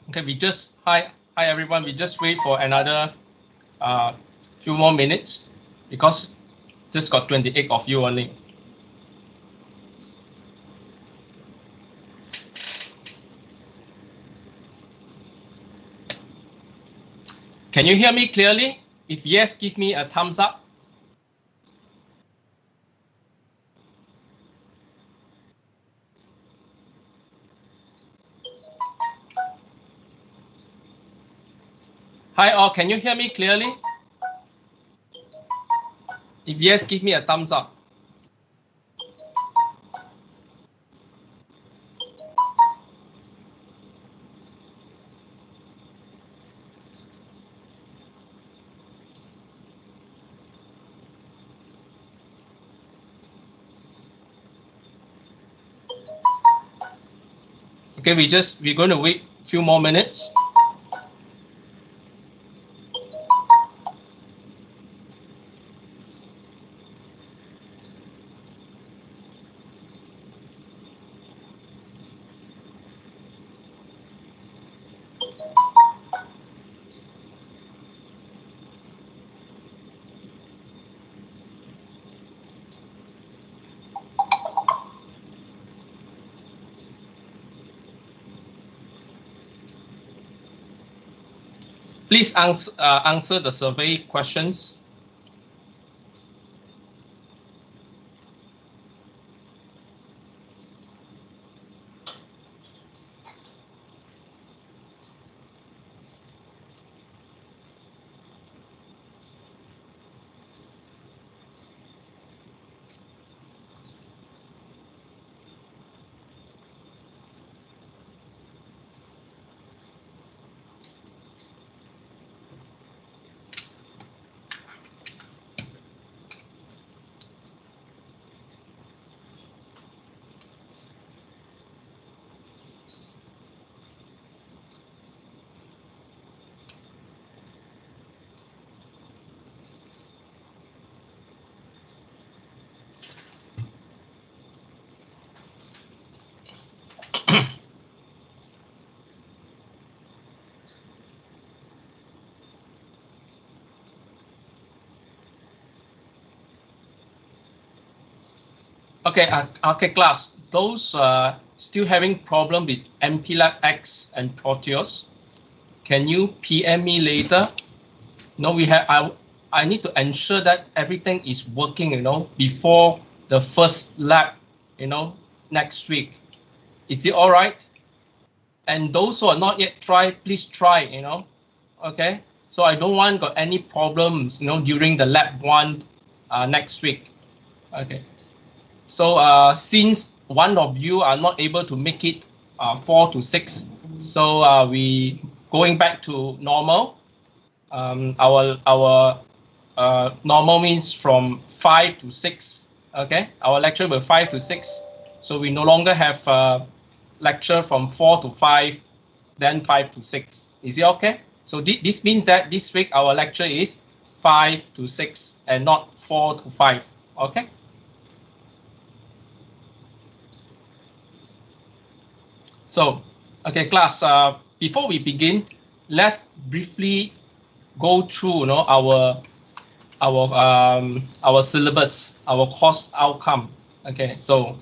Okay, hi everyone. We just wait for another few more minutes because just got 28 of you only. Can you hear me clearly? If yes, give me a thumbs up. Hi all, can you hear me clearly? If yes, give me a thumbs up. Okay, we're going to wait a few more minutes. Please answer the survey questions. Okay, class. Those still having problem with MPLAB X and Proteus, can you PM me later? No, I need to ensure that everything is working, before the first lab, next week. Is it all right? And those who are not yet tried, please try, okay? So I don't want got any problems, during the lab 1 next week, okay? So since one of you are not able to make it 4 to 6, so we going back to normal. Our normal means from 5 to 6. Okay, our lecture will 5 to 6. So we no longer have lecture from 4 to 5, then 5 to 6. Is it okay? So this means that this week our lecture is 5 to 6 and not 4 to 5. Okay. So, okay, class. Before we begin, let's briefly go through, our syllabus, our course outcome. Okay, so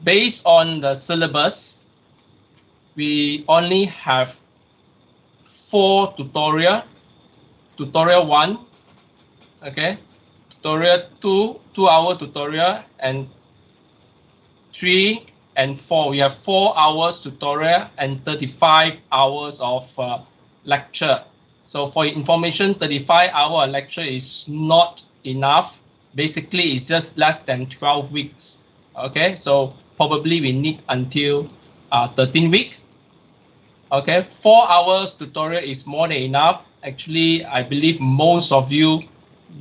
based on the syllabus, we only have 4 tutorial. Tutorial 1, okay, tutorial 2, 2-hour tutorial, and 3 and 4. We have 4 hours tutorial and 35 hours of lecture. So for your information, 35-hour lecture is not enough. Basically, it's just less than 12 weeks. Okay, so probably we need until 13 weeks. Okay, 4 hours tutorial is more than enough. Actually, I believe most of you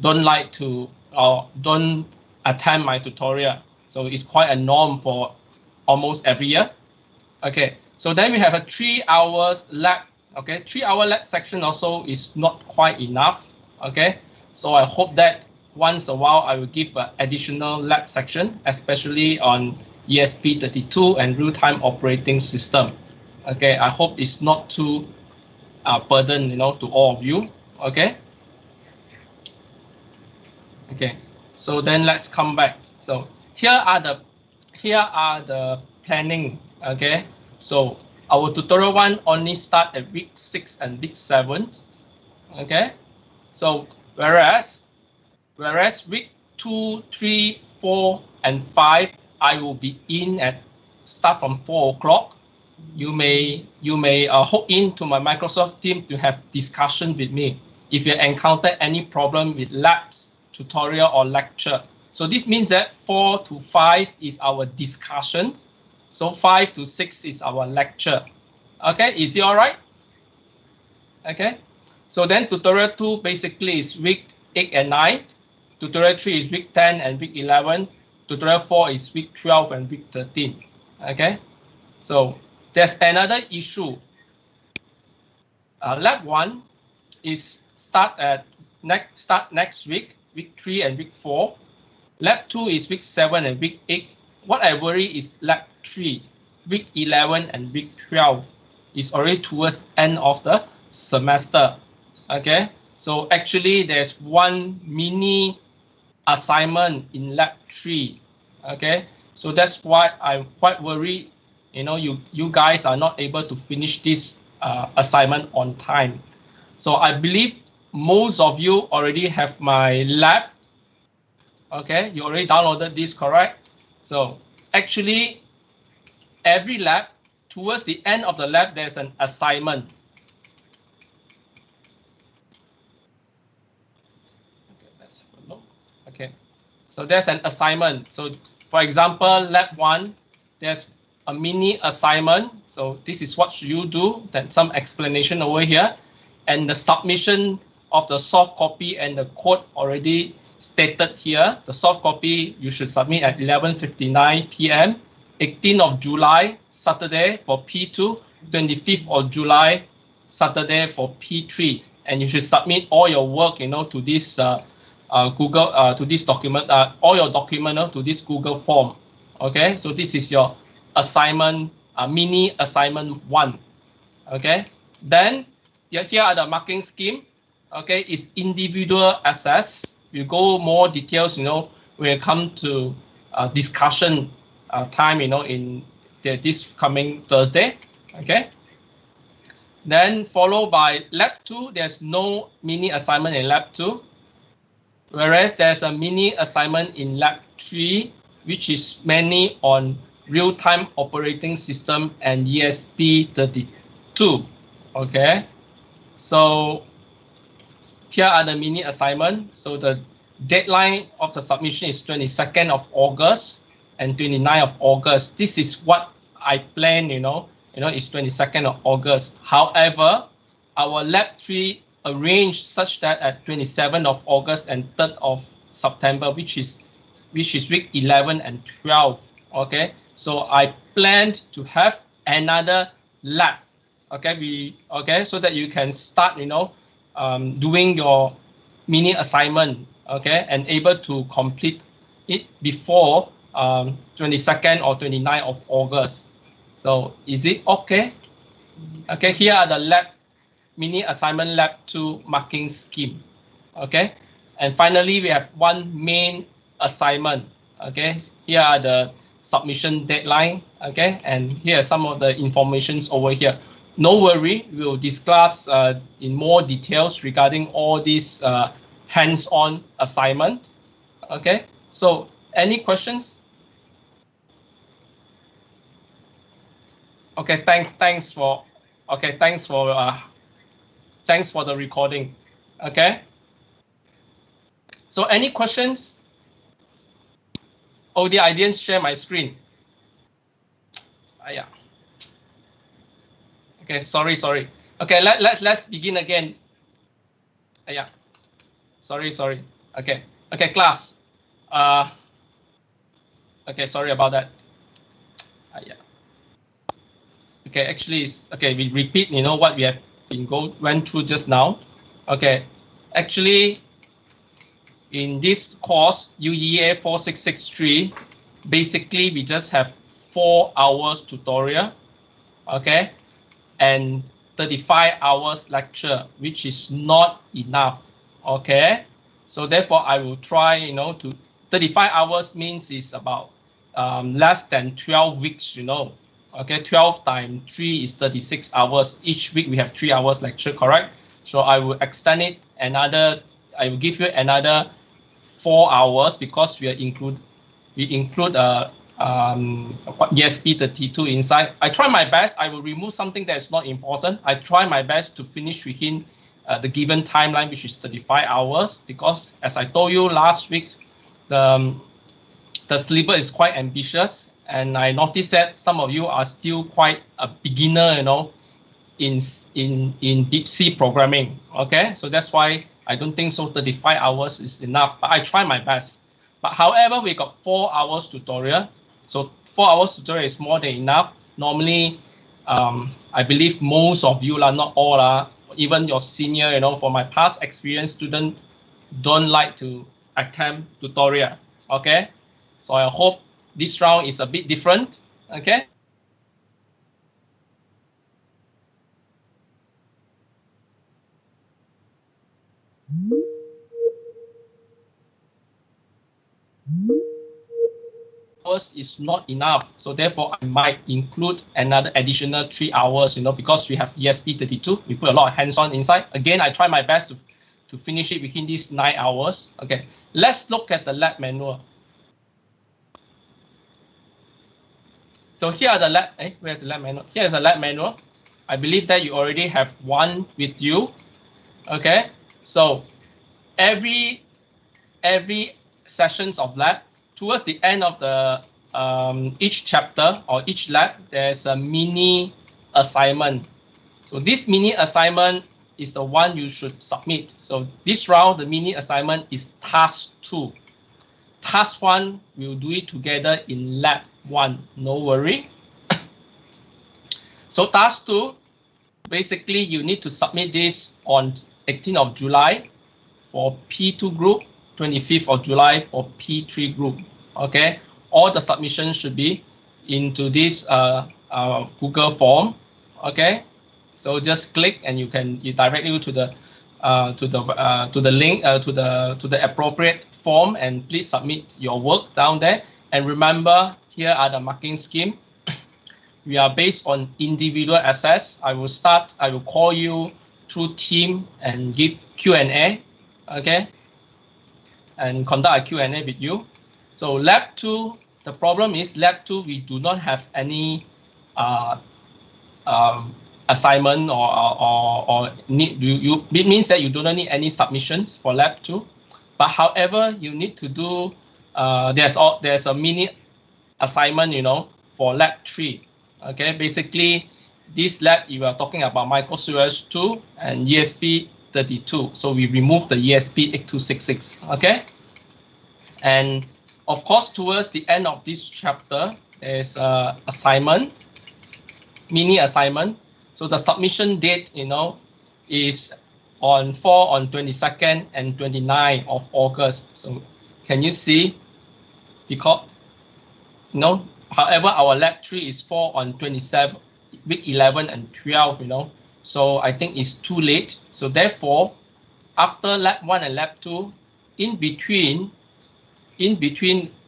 don't like to or don't attend my tutorial. So it's quite a norm for almost every year. Okay, so then we have a 3 hours lab. Okay, 3-hour lab section also is not quite enough. Okay, so I hope that once a while I will give an additional lab section, especially on ESP32 and real-time operating system. Okay, I hope it's not too burden, to all of you. Okay. Okay. So then let's come back. So here are the planning. Okay. So our tutorial 1 only start at week 6 and week 7. Okay. So whereas week 2, 3, 4, and 5, I will be in at start from 4 o'clock. You may hook into my Microsoft team to have discussion with me if you encounter any problem with labs, tutorial, or lecture. So this means that 4 to 5 is our discussion. So 5 to 6 is our lecture. Okay, is it all right? Okay. So then tutorial 2 basically is week 8 and 9. Tutorial 3 is week 10 and week 11. Tutorial 4 is week 12 and week 13. Okay. So there's another issue. Lab 1 is start next week, week 3 and week 4. Lab 2 is week 7 and week 8. What I worry is lab 3, week 11 and week 12 is already towards end of the semester. Okay, so actually there's one mini assignment in lab 3. Okay, so that's why I'm quite worried. You guys are not able to finish this assignment on time. So I believe most of you already have my lab. Okay, you already downloaded this, correct? So actually, every lab, towards the end of the lab, there's an assignment. Okay, let's have a look. Okay, so there's an assignment. So for example, lab 1, there's a mini assignment. So this is what you do. Then some explanation over here, and the submission of the soft copy and the code already stated here. The soft copy you should submit at 11:59 p.m. 18th of July, Saturday for P2, 25th of July, Saturday for P3, and you should submit all your work, to this Google, to this document, all your document to this Google form. Okay, so this is your assignment, mini assignment 1. Okay, then here are the marking scheme. Okay, it's individual access. We go more details, when it comes to discussion time, in this coming Thursday. Okay. Then followed by lab 2, there's no mini assignment in lab 2. Whereas there's a mini assignment in lab 3, which is mainly on real-time operating system and ESP32. Okay. So here are the mini assignment. So the deadline of the submission is 22nd of August and 29th of August. This is what I plan, it's 22nd of August. However, our lab 3 arranged such that at 27th of August and 3rd of September, which is week 11 and 12. Okay, so I planned to have another lab. Okay, so that you can start, doing your mini assignment, okay, and able to complete it before 22nd or 29th of August. So is it okay? Okay, here are the lab mini assignment lab 2 marking scheme. Okay, and finally we have one main assignment. Okay, here are the submission deadline. Okay, and here are some of the informations over here. No worry, we'll discuss in more details regarding all these hands-on assignment. Okay, so any questions? Okay, thanks for the recording. Okay, so any questions? Oh, I didn't share my screen. Yeah. Okay, sorry. Okay, let's begin again. Yeah. Sorry. Okay, class. Okay, sorry about that. Yeah. Okay, actually, we repeat, what we have went through just now. Okay, actually, in this course, UEA 4663, basically we just have 4 hours tutorial. Okay, and 35 hours lecture, which is not enough. Okay, so therefore I will try, to 35 hours means is about less than 12 weeks, Okay, 12 times 3 is 36 hours. Each week we have 3 hours lecture, correct? So I will extend it another, I will give you another 4 hours because we include ESP 32 inside. I try my best. I will remove something that is not important. I try my best to finish within the given timeline, which is 35 hours, because as I told you last week, the syllabus is quite ambitious, and I noticed that some of you are still quite a beginner, in deep C programming. Okay, so that's why I don't think so 35 hours is enough, but I try my best. But however, we got 4 hours tutorial, so 4 hours tutorial is more than enough. Normally, I believe most of you, not all, even your senior, for my past experience, student don't like to attempt tutorial. Okay, so I hope this round is a bit different. Okay. Hours is not enough, so therefore I might include another additional 3 hours, because we have ESP 32, we put a lot of hands-on inside. Again, I try my best to finish it within these 9 hours. Okay, let's look at the lab manual. So here are the lab, where's the lab manual? Here is the lab manual. I believe that you already have one with you. Okay, so every sessions of lab, towards the end of the each chapter or each lab, there's a mini assignment. So this mini assignment is the one you should submit. So this round, the mini assignment is task 2. Task 1, we'll do it together in lab 1, no worry. So task 2, basically you need to submit this on 18th of July for P2 group, 25th of July for P3 group. Okay, all the submissions should be into this Google form. Okay, so just click and you direct you to the link to the appropriate form, and please submit your work down there. And remember, here are the marking scheme. We are based on individual access. I will call you through team and give Q&A. Okay, and conduct a Q&A with you. So lab 2, the problem is lab 2, we do not have any assignment or need it means that you do not need any submissions for lab 2. But however, you need to do there's a mini assignment, for lab 3. Okay, basically this lab you are talking about microservice 2 and ESP 32. So we remove the ESP 8266. Okay, and of course, towards the end of this chapter, there's a assignment, mini assignment. So the submission date, is on 22nd and 29th of August. So can you see? Because, however, our lab 3 is fall on 27, week 11 and 12, So I think it's too late. So therefore, after lab 1 and lab 2, in between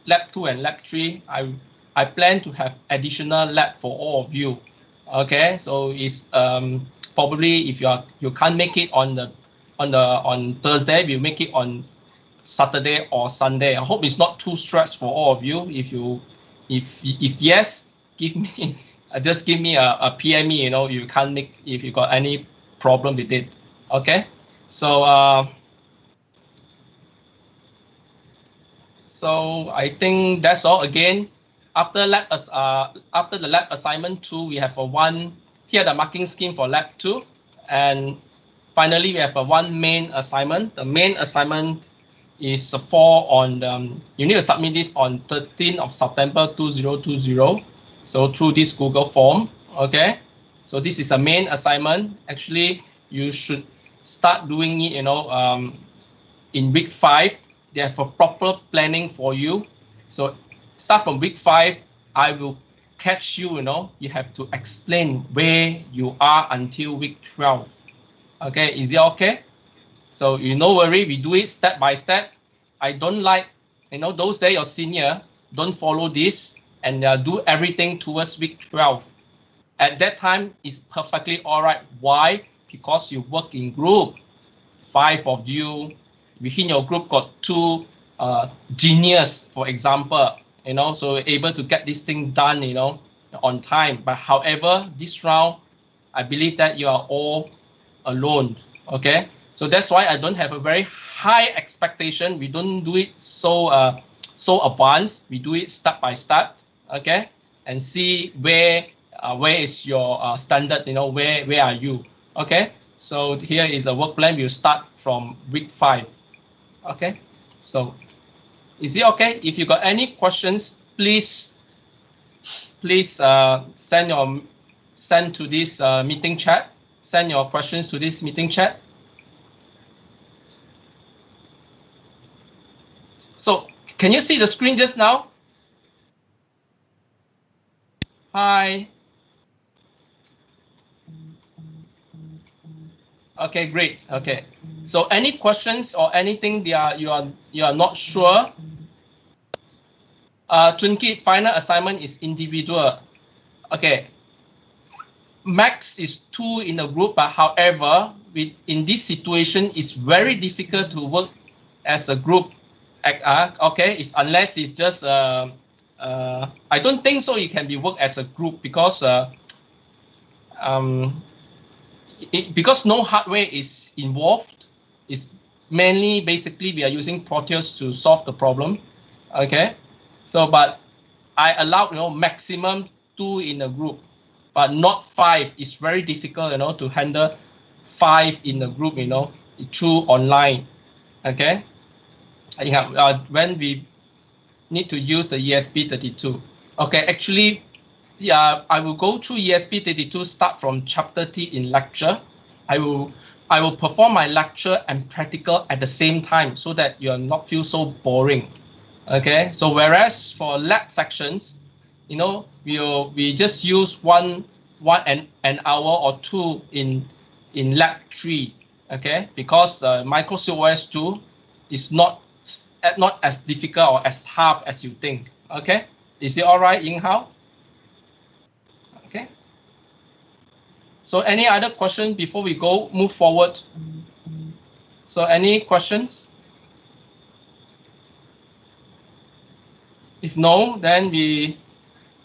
lab 2 and lab 3, I plan to have additional lab for all of you. Okay, so it's probably if you can't make it on Thursday, we'll make it on Saturday or Sunday. I hope it's not too stressed for all of you. If yes, just give me a PME. You can't make, if you got any problem with it. Okay, so so I think that's all. Again, after the lab assignment 2, we have here the marking scheme for lab 2, and finally we have one main assignment. The main assignment is you need to submit this on 13th of September 2020. So through this Google form. Okay, so this is a main assignment. Actually, you should start doing it, in week 5. They have a proper planning for you. So start from week 5. I will catch you, you have to explain where you are until week 12. Okay, is it okay? So no worry, we do it step by step. I don't like, those days your senior don't follow this and do everything towards week 12. At that time, it's perfectly all right. Why? Because you work in group. 5 of you, within your group got 2 genius, for example, so able to get this thing done, on time. But however, this round, I believe that you are all alone. Okay, so that's why I don't have a very high expectation. We don't do it so advanced. We do it step by step. Okay, and see where is your standard. Where are you? Okay, so here is the work plan. We'll start from week 5. Okay, so is it okay? If you got any questions, please send to this meeting chat. Send your questions to this meeting chat. So can you see the screen just now? Hi. Okay, great. Okay. So any questions or anything you are not sure? Chunki, final assignment is individual. Okay. Max is 2 in a group, but however, in this situation, it's very difficult to work as a group. Okay, unless it's just I don't think so. It can be worked as a group because because no hardware is involved. It's mainly basically we are using Proteus to solve the problem. Okay, so but I allowed maximum 2 in a group, but not 5. It's very difficult to handle 5 in a group through online. Okay, when we need to use the ESP32. Okay, actually, yeah, I will go through ESP32, start from chapter T in lecture. I will perform my lecture and practical at the same time so that you'll not feel so boring. Okay, so whereas for lab sections, we just use one an hour or 2 in lab 3. Okay, because MicroCOS 2 is not as difficult or as tough as you think. Okay, is it all right, Ying Hao? Okay. So any other question before we move forward? So any questions? If no, then we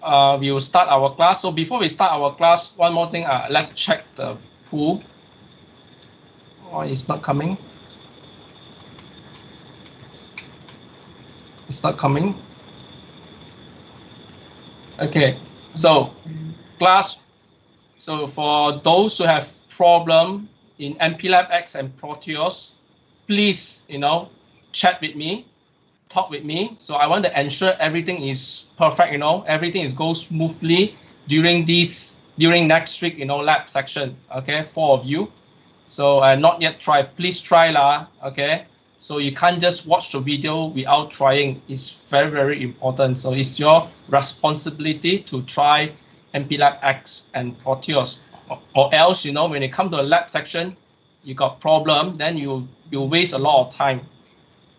will start our class. So before we start our class, one more thing. Let's check the pool. Oh, it's not coming. It's not coming. Okay, so class. So for those who have problem in MPLabX and Proteus, please, chat with me, talk with me. So I want to ensure everything is perfect. Everything goes smoothly during next week. Lab section. Okay, 4 of you. So not yet try. Please try lah. Okay. So you can't just watch the video without trying. It's very, very important. So it's your responsibility to try MPLabX and Proteus, or else, when it comes to a lab section, you got problem, then you waste a lot of time.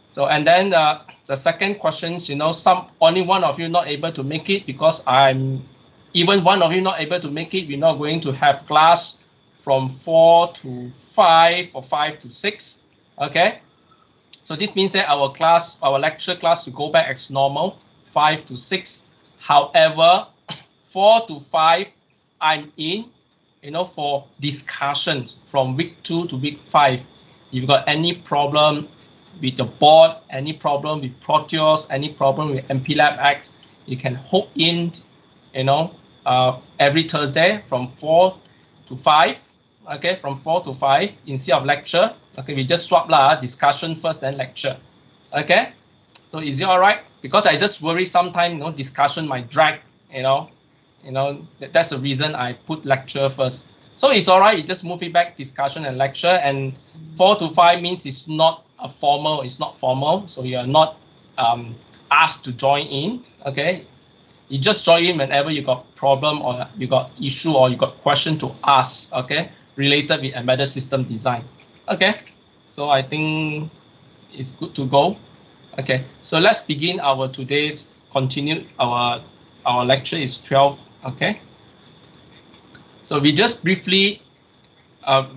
So, and then the second question, only one of you not able to make it because even one of you not able to make it, we're not going to have class from 4 to 5 or 5 to 6. Okay. So this means that our lecture class will go back as normal, 5 to 6. However, 4 to 5, I'm in, for discussions from week 2 to week 5. If you've got any problem with the board, any problem with Proteus, any problem with MPLabX, you can hook in, every Thursday from 4 to 5. Okay, from 4 to 5 instead of lecture. Okay, we just swap discussion first, then lecture. Okay, so is it all right? Because I just worry sometimes, discussion might drag. That's the reason I put lecture first. So it's all right. You just move it back, discussion and lecture. And 4 to 5 means it's not formal. So you are not asked to join in. Okay, You just join in whenever you got problem or you got issue or you got question to ask, okay, related with embedded system design. Okay, so I think it's good to go. Okay, so let's begin our today's continue our lecture is 12. Okay, so we just briefly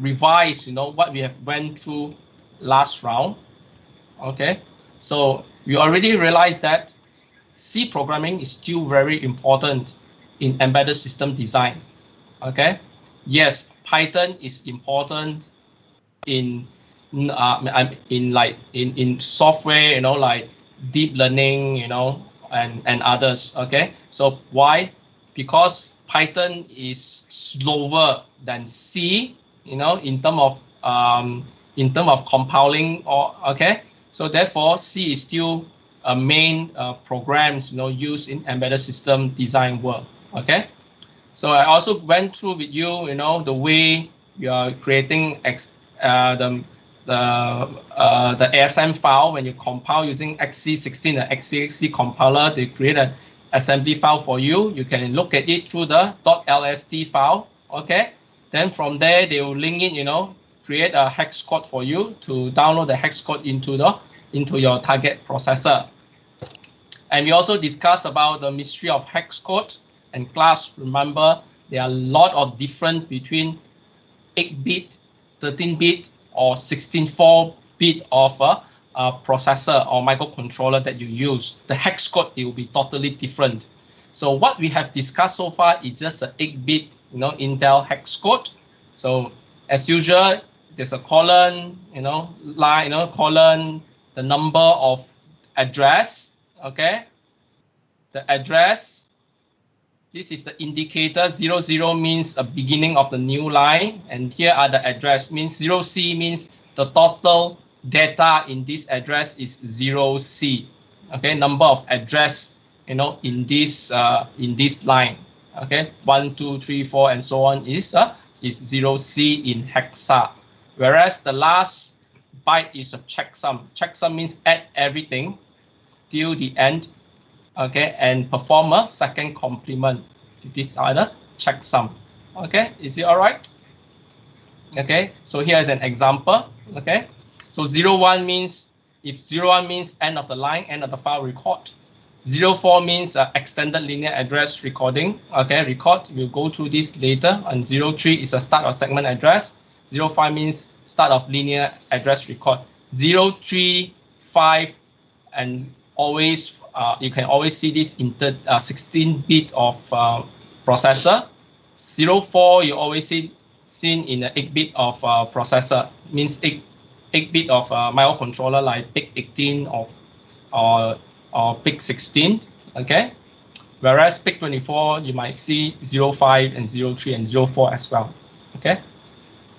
revise, what we have went through last round. Okay, so we already realized that C programming is still very important in embedded system design. Okay, yes, Python is important in software, like deep learning, and others. Okay, so why? Because Python is slower than C, in terms of compiling. Or okay, so therefore C is still a main programs used in embedded system design work. Okay, so I also went through with you, the way you are creating the ASM file when you compile using XC16 and XC60 compiler. They create an assembly file for you. You can look at it through the .lst file. Okay, then from there they will link it, create a hex code for you to download the hex code into your target processor. And we also discussed about the mystery of hex code and class. Remember, there are a lot of difference between 8-bit, 13-bit, or 16.4-bit of a processor or microcontroller that you use. The hex code, it will be totally different. So what we have discussed so far is just an 8-bit, Intel hex code. So as usual, there's a colon, line, colon, the number of address. Okay, the address, this is the indicator. 00 means a beginning of the new line, and here are the address. Means 0C means the total data in this address is 0C. Okay, number of address, in this line. Okay, 1, 2, 3, 4, and so on is 0C in hexa. Whereas the last byte is a checksum. Checksum means add everything till the end, okay, and perform a second complement. These are the checksum. Okay, is it all right? Okay, so here is an example. Okay, so 01 means, if 01 means end of the line, end of the file record. 04 means extended linear address recording. Okay, record. We'll go through this later. And 03 is a start of segment address. 05 means start of linear address record. 03, 5, and always you can always see this in 16-bit of processor. 04 you always seen in the 8-bit of processor, means 8-bit of microcontroller like PIC18 or PIC16. Okay, whereas PIC24 you might see 05 and 03 and 04 as well. Okay,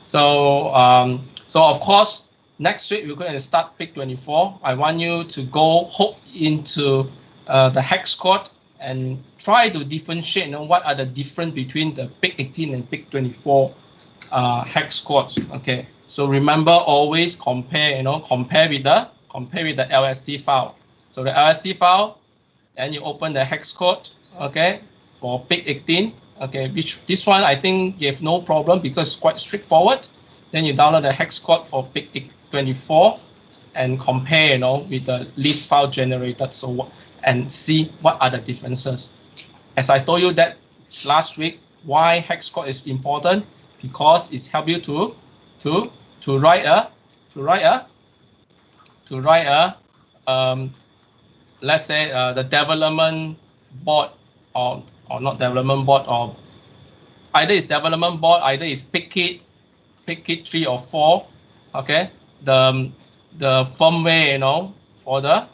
so of course, next week, we're going to start PIC24. I want you to hook into the hex code and try to differentiate, what are the difference between the PIC18 and PIC24 hex codes. Okay, so remember, always compare, compare with the LST file. So the LST file, and you open the hex code, okay, for PIC18. Okay, this one I think you have no problem because it's quite straightforward. Then you download the hex code for PIC24 and compare, with the list file generated. So and see what are the differences. As I told you that last week, why hex code is important, because it's help you to write a let's say the development board or not development board, or either it's development board, either it's PIC 3 or 4. Okay, the firmware, for the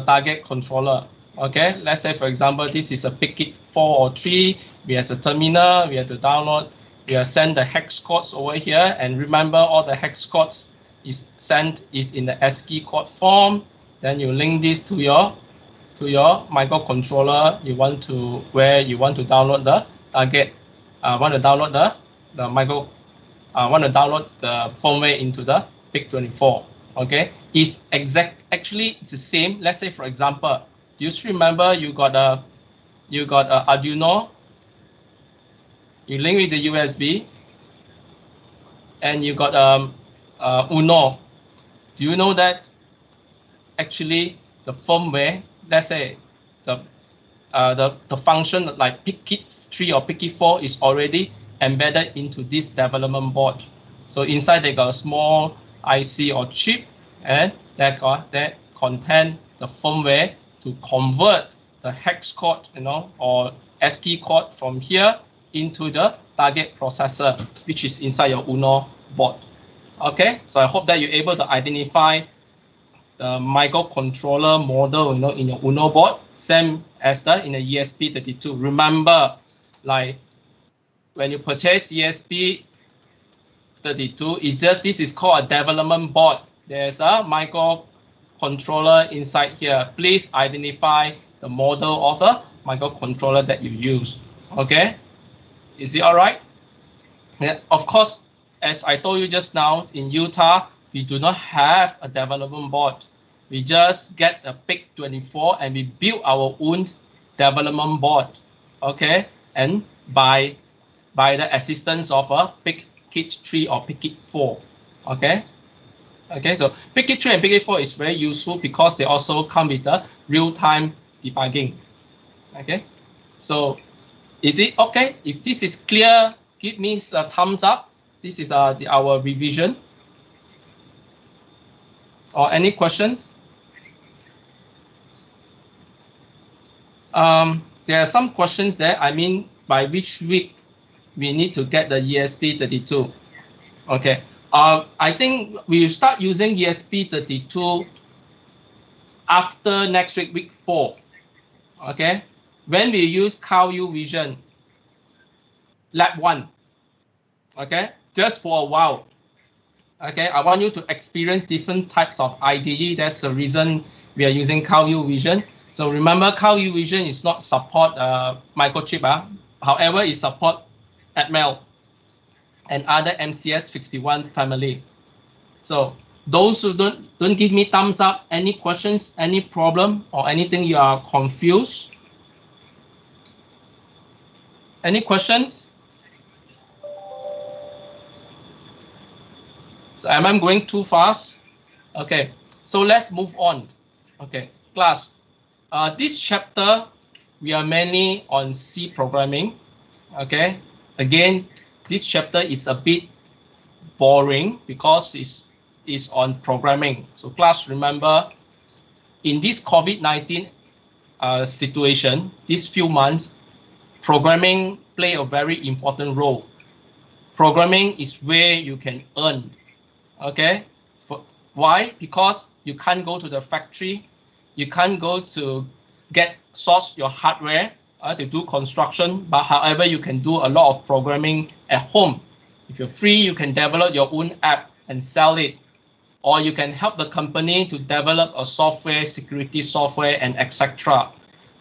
target controller. Okay, let's say for example this is a PIC 4 or 3. We have a terminal. We have to download. We have send the hex codes over here, and remember all the hex codes is in the ASCII code form. Then you link this to your microcontroller. You want to download the target. Want to download the firmware into the PIC24. Okay, actually it's the same. Let's say for example, do you remember you got a you got Arduino, you link with the USB, and you got Uno. Do you know that actually the firmware, let's say the function like PIC3 or PIC4 is already embedded into this development board. So inside they got a small IC or chip, and that contain the firmware to convert the hex code, or ASCII code from here into the target processor, which is inside your Uno board. Okay, so I hope that you're able to identify the microcontroller model, in your Uno board, same as in the ESP32. Remember, like when you purchase ESP32, this is called a development board. There's a microcontroller inside here. Please identify the model of the microcontroller that you use. Okay, is it all right? Yeah, of course, as I told you just now, in Utah, we do not have a development board. We just get a PIC24 and we build our own development board. Okay, and by the assistance of a PIC3 or PIC4. Okay. Okay, so PIC3 and PIC4 is very useful because they also come with the real-time debugging. Okay, so is it okay? If this is clear, give me a thumbs up. This is our revision. Or any questions? There are some questions there. I mean, by which week we need to get the ESP32? Okay. I think we start using ESP32 after next week, week 4. Okay. When we use CalU Vision Lab 1. Okay. Just for a while. Okay. I want you to experience different types of IDE. That's the reason we are using CalU Vision. So remember, CalU Vision is not support microchip. However, it support Atmel and other MCS51 family. So those who don't give me thumbs up, any questions, any problem, or anything you are confused? Any questions? So am I going too fast? Okay, so let's move on. Okay, class. This chapter, we are mainly on C programming. Okay, again, this chapter is a bit boring because it's on programming. So class, remember, in this COVID-19 situation, these few months, programming play a very important role. Programming is where you can earn. Okay, why? Because you can't go to the factory, you can't go to source your hardware to do construction, but however, you can do a lot of programming at home. If you're free, you can develop your own app and sell it, or you can help the company to develop a software, security software, and etc.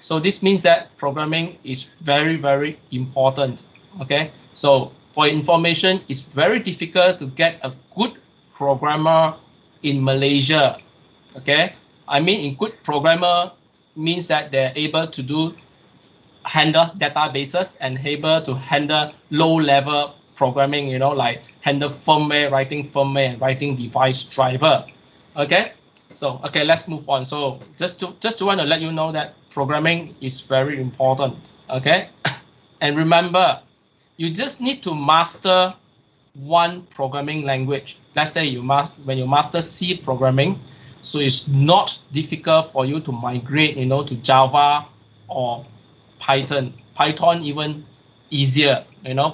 So this means that programming is very, very important. Okay, so for information, it's very difficult to get a good programmer in Malaysia. Okay, I mean, in good programmer means that they're able to handle databases and able to handle low-level programming, like handle firmware, writing device driver. Okay, so okay, let's move on. So just to want to let you know that programming is very important. Okay, and remember, you just need to master one programming language. Let's say when you master C programming, so it's not difficult for you to migrate, to Java or Python. Python even easier,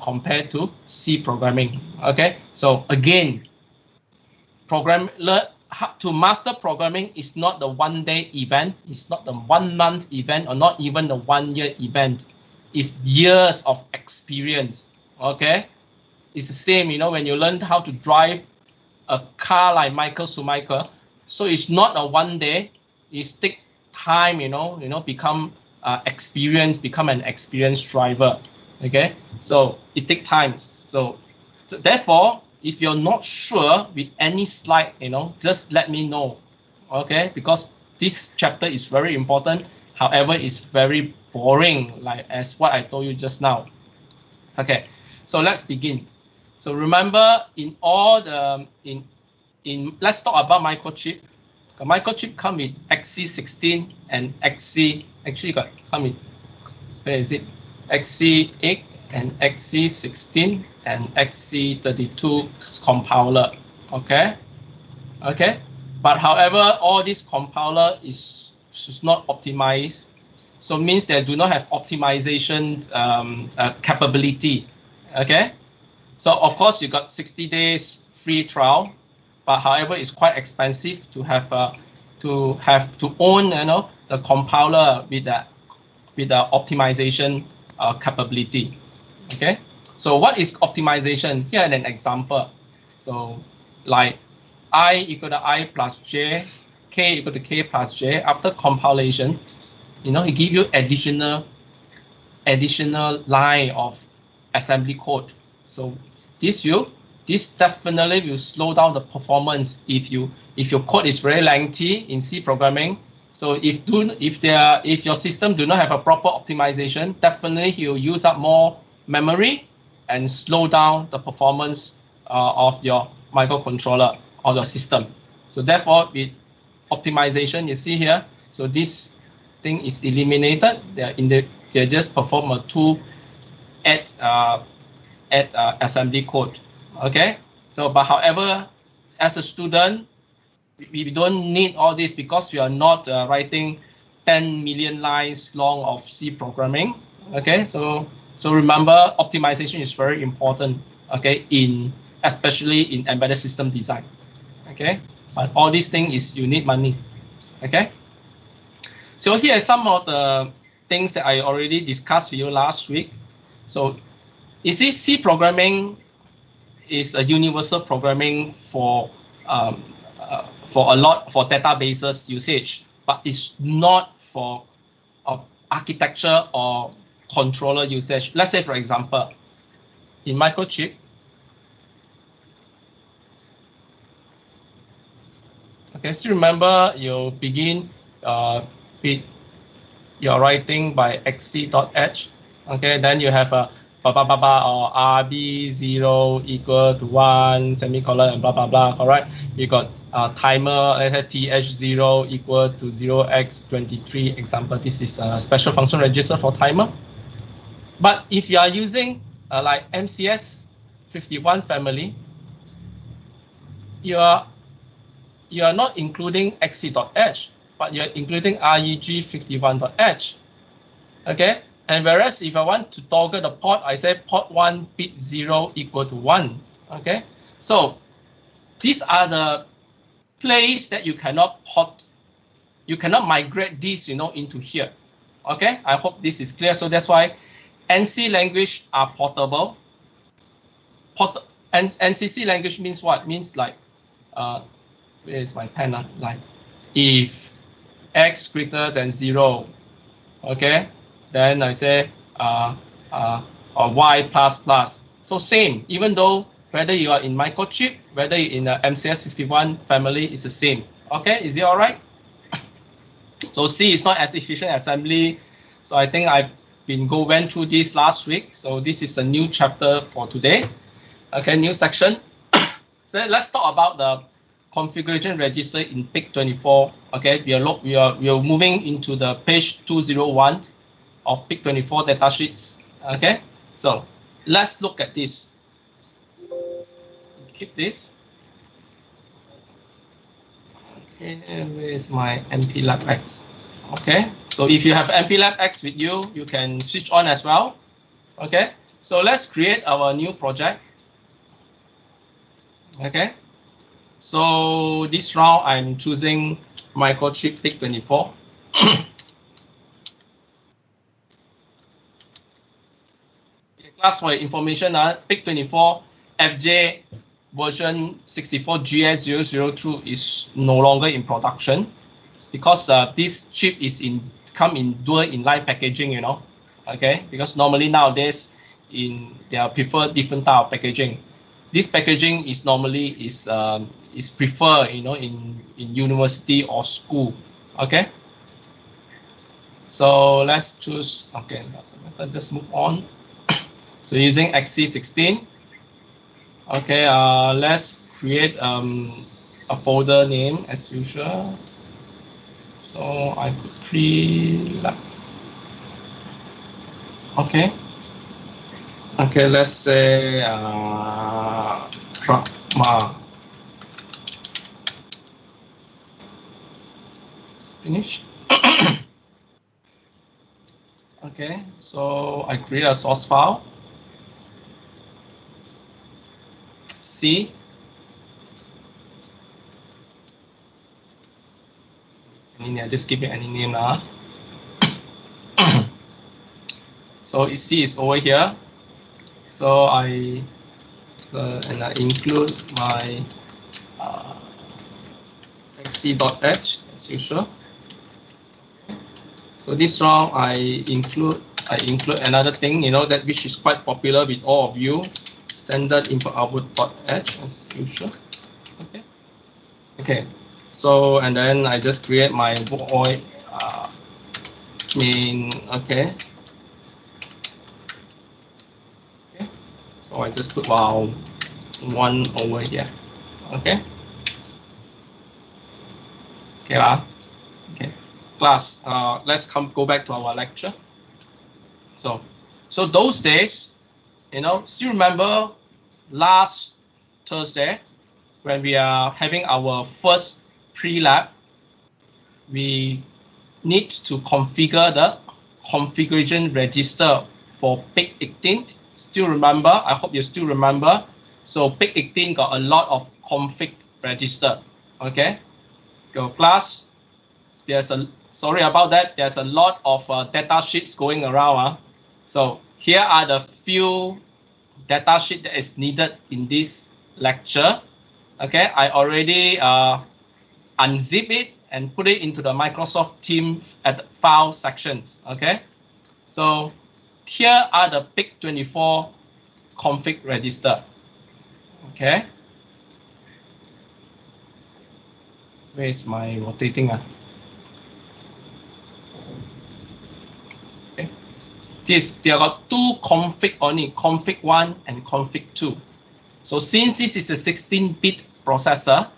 compared to C programming. Okay, so again, to master programming is not the one-day event. It's not the 1 month event, or not even the 1 year event. It's years of experience. Okay, it's the same, when you learn how to drive a car like Michael Schumacher. So it's not a 1 day. It takes time, become become an experienced driver. Okay, so it takes time. So therefore, if you're not sure with any slide, just let me know. Okay, because this chapter is very important. However, it's very boring like as what I told you just now. Okay, so let's begin. So remember, in all the let's talk about microchip. The microchip come with XC16 and XC actually come with, where is it? XC8 and XC16 and XC32 compiler. Okay. But however, all this compiler is not optimized, so means they do not have optimization capability. Okay. So of course you got 60 days free trial, but however it's quite expensive to have to own the compiler with the optimization capability. Okay, so what is optimization? Here an example. So like I equal to I plus j, k equal to k plus j. After compilation, it give you additional line of assembly code. So this definitely will slow down the performance if your code is very lengthy in C programming. So if your system do not have a proper optimization, definitely you'll use up more memory and slow down the performance of your microcontroller or your system. So therefore, with optimization, you see here, so this thing is eliminated. They just perform a two add assembly code. Okay, so but however, as a student, we don't need all this because we are not writing 10 million lines long of C programming. Okay, so remember, optimization is very important. Okay, especially in embedded system design. Okay, but all these things is you need money. Okay, so here are some of the things that I already discussed with you last week. So you see, C programming is a universal programming for databases usage, but it's not for architecture or controller usage. Let's say, for example, in microchip, okay, so remember you begin with your writing by xc.h. Okay, then you have a or RB0 equal to 1 semicolon and blah blah blah. Correct? You got timer, let's say TH0 equal to 0x23. Example, this is a special function register for timer. But if you are using like MCS 51 family, you are not including xc.h, but you're including reg51.h. Okay. And whereas if I want to toggle the port, I say port 1 bit 0 equal to 1. Okay, so these are the place that you cannot migrate this into here. Okay, I hope this is clear. So that's why NC language are portable. NCC language means what? Means like where is my pen? Like if x greater than 0, okay, then I say or y plus plus. So same, even though whether you are in microchip, whether you're in the MCS 51 family, is the same. Okay, is it all right? So C is not as efficient assembly. So I think I've went through this last week. So this is a new chapter for today. Okay, new section. So let's talk about the configuration register in PIC24. Okay, we are moving into the page 201 of PIC24 datasheets. Okay, so let's look at this. Keep this. Okay, where is my MPLab X? Okay, so if you have MPLab X with you, you can switch on as well. Okay, so let's create our new project. Okay, so this round I'm choosing microchip PIC24. Class for information, PIC24 FJ version 64GS002 is no longer in production because this chip is come in dual inline packaging, okay, because normally nowadays they prefer different type of packaging. This packaging is normally is preferred in university or school. Okay, So let's choose, okay, just move on. So using XC16, okay, let's create a folder name as usual. So I put pre-lab. Okay. Okay, let's say finish. Okay, so I create a source file. C. Any name, just give it any name now. So C is over here. So and I include my xc.h as usual. So this round I include another thing, that which is quite popular with all of you, standard input output.h as usual. Okay. Okay. So and then I just create my void main. Okay. Okay. So I just put wow 1 over here. Okay. Okay. Okay. Class. Let's go back to our lecture. So those days, still remember last Thursday when we are having our first pre-lab, we need to configure the configuration register for PIC 18. Still remember? I hope you still remember. So PIC 18 got a lot of config register. Okay. Go class. Sorry about that. There's a lot of data sheets going around. So here are the few data sheet that is needed in this lecture. Okay, I already unzip it and put it into the Microsoft Teams at the file sections. Okay, so here are the PIC24 config register. Okay, where is my rotating? Okay, there are two config only, config 1 and config 2. So since this is a 16-bit processor,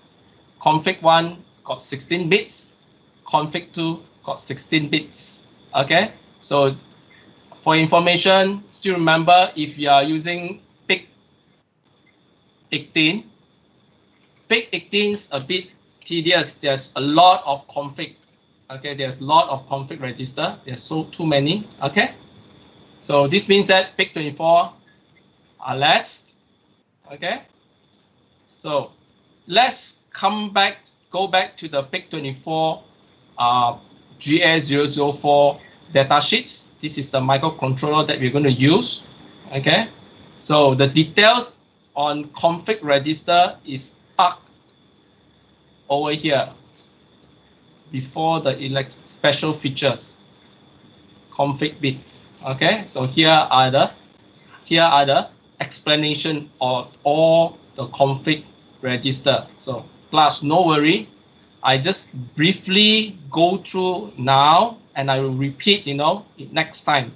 config 1 got 16 bits, config 2 got 16 bits. Okay, so for information, still remember if you are using PIC 18, PIC 18 is a bit tedious. There's a lot of config. Okay, there's a lot of config register. There's too many. Okay, so this means that PIC 24 are less. Okay, so let's go back to the PIC 24 GA004 data sheets. This is the microcontroller that we're going to use. Okay, so the details on config register is tucked over here before the special features config bits. Okay, so here are the explanation of all the config register. So class, no worry, I just briefly go through now and I will repeat next time.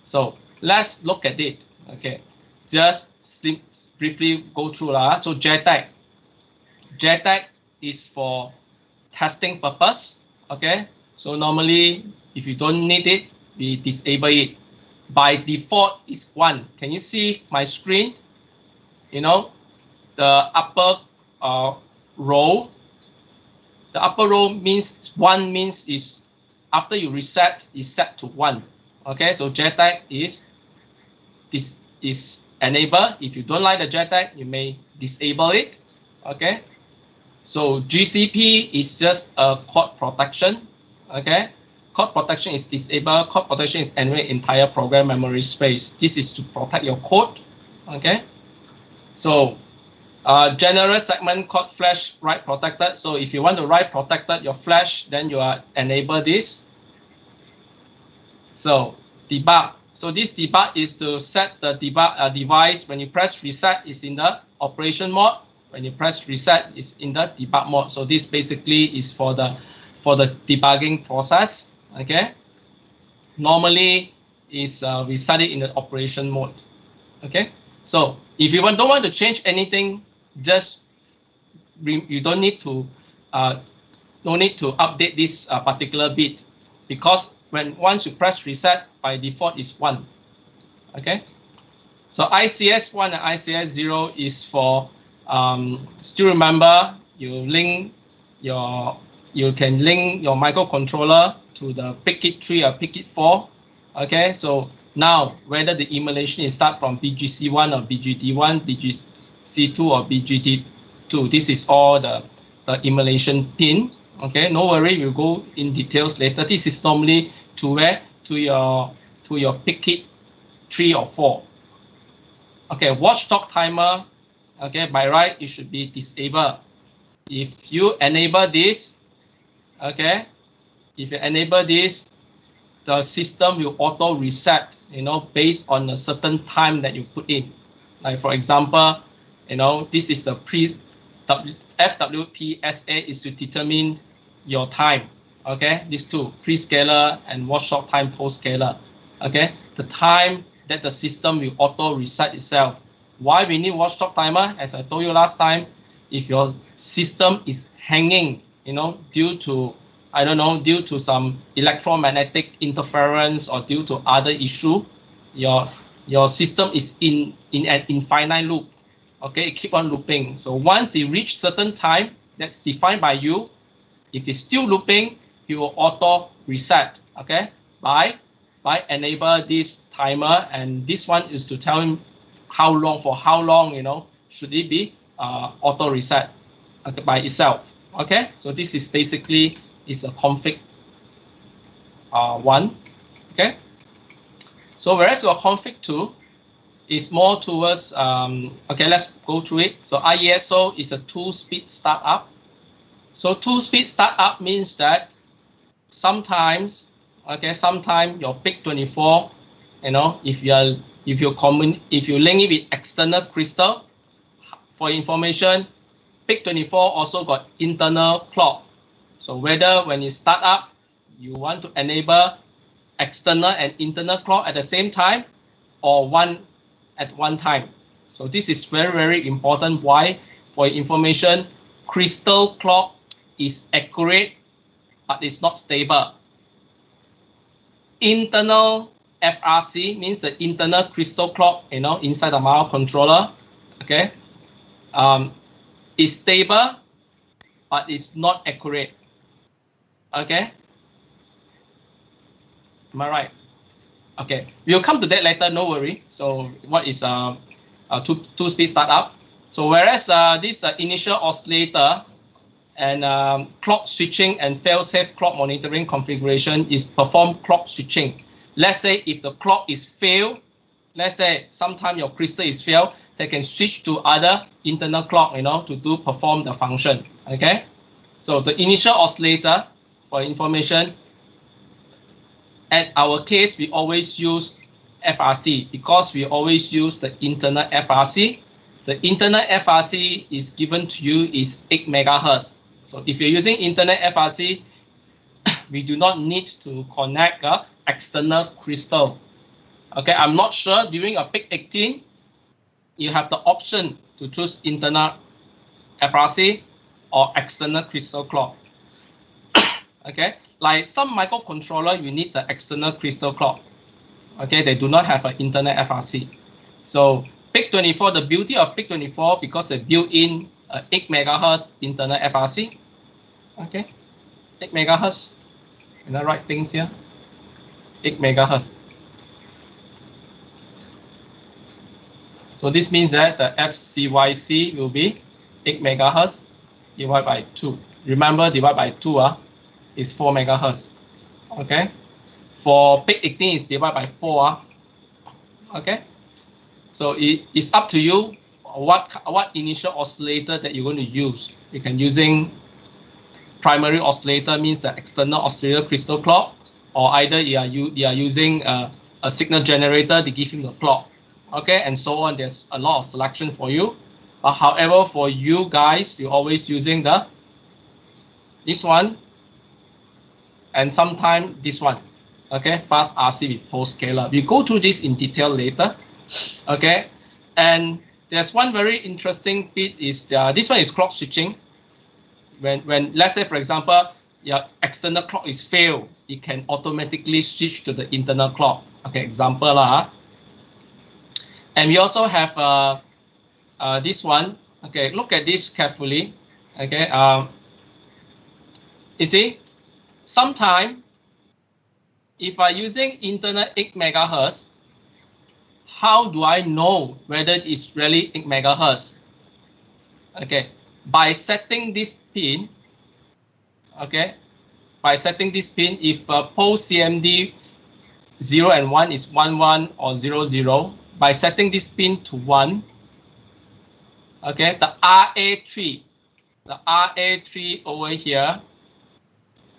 So let's look at it. Okay, just briefly go through so JTAG is for testing purpose. Okay, so normally if you don't need it, we disable it. By default is 1. Can you see my screen? The upper row. The upper row means 1 means is after you reset is set to 1. Okay, so JTAG is enabled. If you don't like the JTAG, you may disable it. Okay, so GCP is just a code protection. Okay, code protection is disabled. Code protection is anyway entire program memory space. This is to protect your code. Okay, so general segment code flash write protected. So if you want to write protected your flash, then you are enable this. So debug. So this debug is to set the debug device. When you press reset, is in the operation mode. When you press reset, it's in the debug mode. So this basically is for the debugging process. Okay. normally is we set it in the operation mode. Okay, so if you don't want to change anything, just you don't need to no need to update this particular bit, because once you press reset, by default is 1. Okay, so ICS 1 and ICS 0 is for still remember you can link your microcontroller to the PIC 3 or PIC 4. Okay, so now whether the emulation is start from BGC1 or BGD1, BGC2 or BGD2, this is all the emulation pin. Okay, no worry, we'll go in details later. This is normally to where? To your PIC 3 or 4. Okay, watchdog timer. Okay, by right it should be disabled. If you enable this, okay, if you enable this, the system will auto reset, based on a certain time that you put in. Like for example, this is the FWPSA is to determine your time. Okay, these two, prescaler and watchdog time post-scaler. Okay, the time that the system will auto reset itself. Why we need watchdog timer? As I told you last time, if your system is hanging, due to, I don't know, due to some electromagnetic interference or due to other issue, your system is in an infinite loop. Okay, it keep on looping. So once it reach certain time that's defined by you, if it's still looping, it will auto reset. Okay, by enable this timer, and this one is to tell him for how long, should it be auto reset by itself. Okay, so this is basically is a config 1. Okay, so whereas your config 2 is more towards okay, let's go through it. So IESO is a 2-speed startup. So 2-speed startup means that sometimes, okay, sometimes your PIC 24, if you link it with external crystal, for information, PIC 24 also got internal clock. So whether when you start up, you want to enable external and internal clock at the same time, or one at one time. So this is very, very important. Why? For information, crystal clock is accurate, but it's not stable. Internal FRC means the internal crystal clock, inside the microcontroller, okay, is stable, but it's not accurate. Okay, am I right? Okay, we'll come to that later, no worry. So what is a two-speed startup? So whereas this initial oscillator and clock switching and fail-safe clock monitoring configuration is perform clock switching. Let's say if the clock is failed, let's say sometime your crystal is failed, they can switch to other internal clock, to perform the function. Okay, so the initial oscillator, for information, at our case, we always use FRC because we always use the internal FRC. The internal FRC is given to you is 8 megahertz. So if you're using internal FRC, we do not need to connect an external crystal. Okay, I'm not sure during a PIC 18, you have the option to choose internal FRC or external crystal clock. Okay, like some microcontroller, you need the external crystal clock. Okay, they do not have an internal FRC. So PIC 24, the beauty of PIC 24, because they built in 8 megahertz internal FRC. Okay, 8 megahertz. Can I write things here? 8 megahertz. So this means that the FCYC will be 8 megahertz divided by 2. Remember, divided by 2 is 4 megahertz. Okay. For PIC 18 is divided by 4. Okay. So it's up to you what initial oscillator that you're going to use. You can using primary oscillator, means the external oscillator crystal clock, or either you are using a signal generator to give him the clock. Okay, and so on. There's a lot of selection for you. But however, for you guys, you're always using this one, and sometimes this one. Okay, fast RC with post scaler. We go through this in detail later. Okay, and there's one very interesting bit is this one is clock switching. When let's say for example your external clock is failed, it can automatically switch to the internal clock. Okay, example lah. And we also have this one. Okay, look at this carefully. Okay, you see, sometimes if I'm using internal 8 megahertz, how do I know whether it's really 8 megahertz? Okay, by setting this pin. Okay, by setting this pin, if post CMD 0 and 1 is 1 1 or 0 0, by setting this pin to 1, okay, the RA3 over here,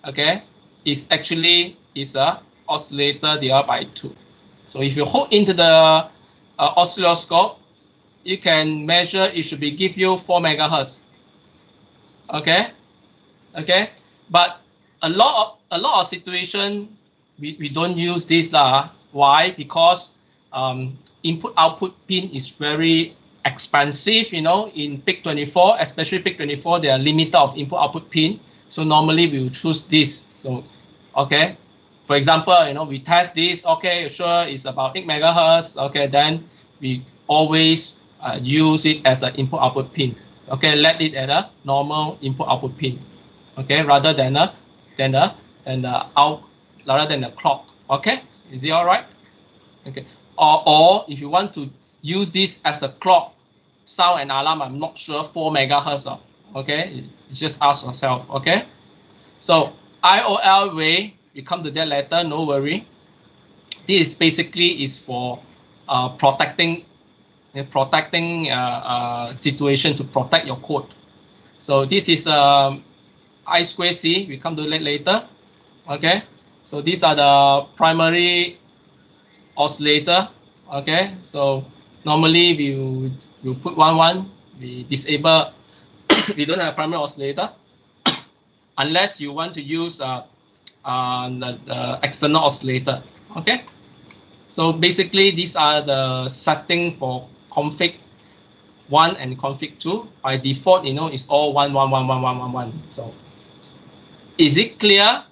okay, is actually a oscillator divided by 2. So if you hook into the oscilloscope, you can measure it should be give you 4 megahertz. Okay, okay, but a lot of situation we don't use this lah. Why? Because input output pin is very expensive. You know, in PIC 24, especially PIC 24, there are limit of input output pin. So normally we will choose this. So okay, for example, you know, we test this. Okay, sure, it's about 8 megahertz. Okay, then we always use it as an input output pin. Okay, let it at a normal input output pin. Okay, rather than the clock. Okay, is it all right? Okay, or if you want to use this as a clock, sound and alarm, I'm not sure 4 megahertz. Okay, you just ask yourself. Okay, so IOL way, we come to that later. No worry. This basically is for protecting situation to protect your code. So this is I square C. We come to that later. Okay, so these are the primary oscillator. Okay, so normally we will put 1 1. We disable. We don't have primary oscillator unless you want to use the external oscillator. Okay, so basically these are the setting for config 1 and config 2. By default, you know, it's all 1 1 1 1 1 1 1. So is it clear?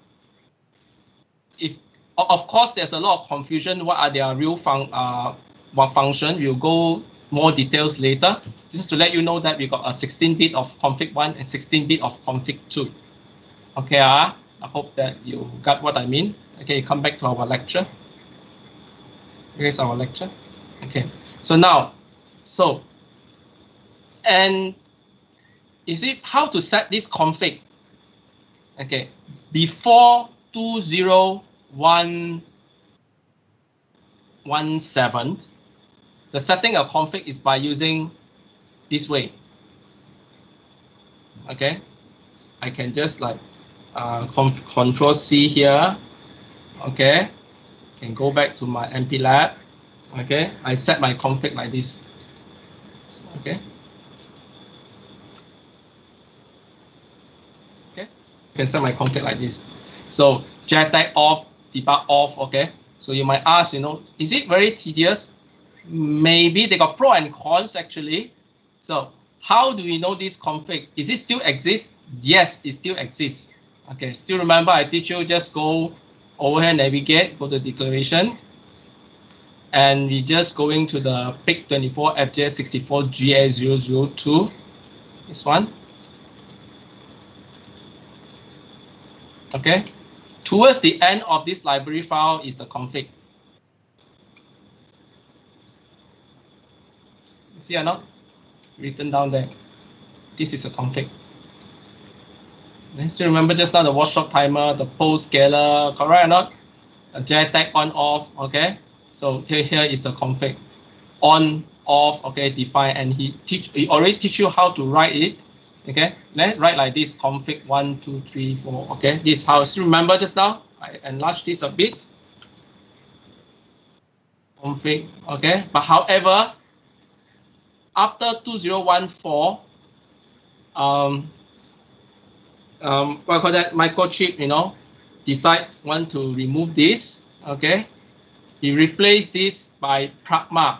If of course there's a lot of confusion. What are their real function? We'll go more details later. Just to let you know that we got a 16-bit of config 1 and 16-bit of config 2. Okay, I hope that you got what I mean. Okay, come back to our lecture. Here's our lecture. Okay, so now, and you see how to set this config. Okay, before 2017, the setting of config is by using this way. Okay, I can just like Control C here. Okay, can go back to my MP lab. Okay, I set my config like this. Okay. Okay, I can set my config like this. So JTAG off, debug off. Okay, so you might ask, you know, is it very tedious? Maybe. They got pros and cons actually. So how do we know this config? Is it still exist? Yes, it still exists. Okay, still remember I teach you, just go over here, navigate, go to declaration, and we just going to the PIC 24 FJ64 GA002. This one. Okay, towards the end of this library file is the config. See or not? Written down there. This is a config. Still remember just now the workshop timer, the post scaler, correct or not? A JTAG on off. Okay, so here is the config. On off. Okay, define, and he already teach you how to write it. Okay, let's write like this: config 1 2 3 4. Okay, this is how. Still remember just now? I enlarged this a bit. Config. Okay, but however, after 2014, what I call that, microchip, you know, decide want to remove this. Okay, you replace this by pragma.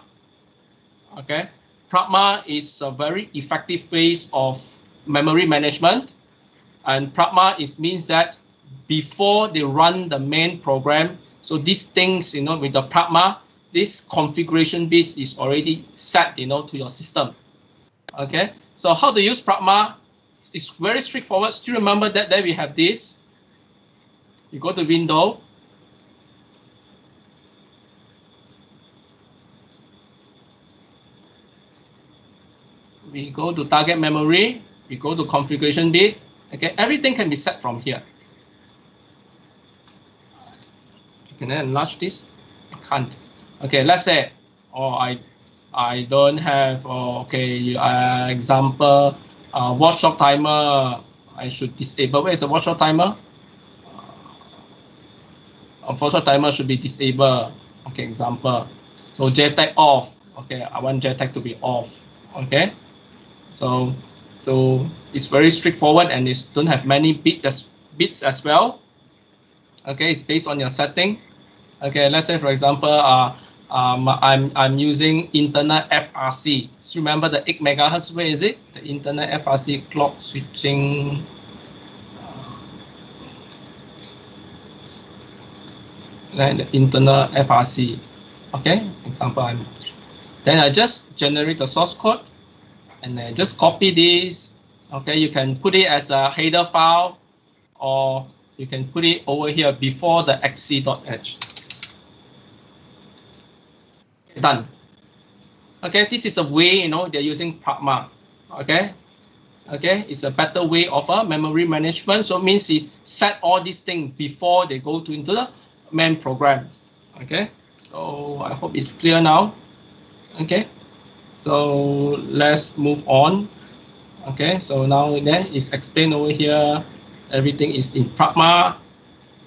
Okay, pragma is a very effective phase of memory management, and pragma means that before they run the main program, so these things, with the pragma, this configuration bit is already set, to your system. Okay, so how to use pragma? It's very straightforward. Still remember that there we have this. You go to window. We go to target memory. We go to configuration bit. Okay, everything can be set from here. Can I enlarge this? I can't. Okay, let's say, I don't have. Okay, example, watchdog timer. I should disable. Where is the watchdog timer? Watchdog timer should be disabled. Okay, example. So JTAG off. Okay, I want JTAG to be off. Okay, so it's very straightforward, and it don't have many bits as well. Okay, it's based on your setting. Okay, let's say for example, I'm using internet FRC. So remember the 8 megahertz. Where is it? The internet FRC clock switching. The internet FRC. Okay, example. Then I just generate the source code, and then just copy this. Okay, you can put it as a header file, or you can put it over here before the xc.h. Done. Okay, this is a way, they're using pragma. Okay, it's a better way of memory management. So it means you set all these things before they go into the main program. Okay, so I hope it's clear now. Okay, so let's move on. Okay, so now there is explained over here. Everything is in pragma.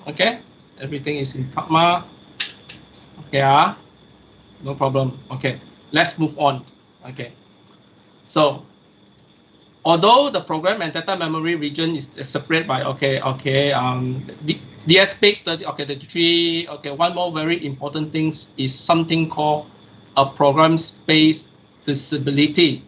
Okay, everything is in pragma. Okay, no problem. Okay, let's move on. Okay, so although the program and data memory region is separate by DSP 33. Okay, one more very important thing is something called a program space visibility.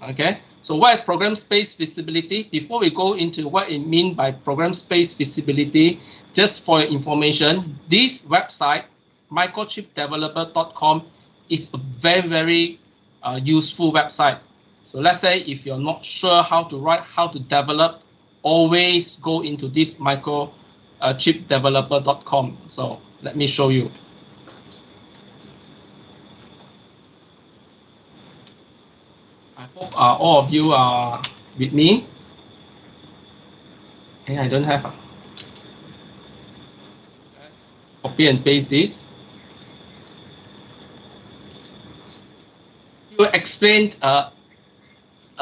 Okay, so what is program space visibility? Before we go into what it means by program space visibility, just for your information, this website, microchipdeveloper.com, is a very, very useful website. So let's say if you're not sure how to write, how to develop, always go into this microchipdeveloper.com. So let me show you. I hope all of you are with me. Okay, I don't have. Let's copy and paste this. You explained a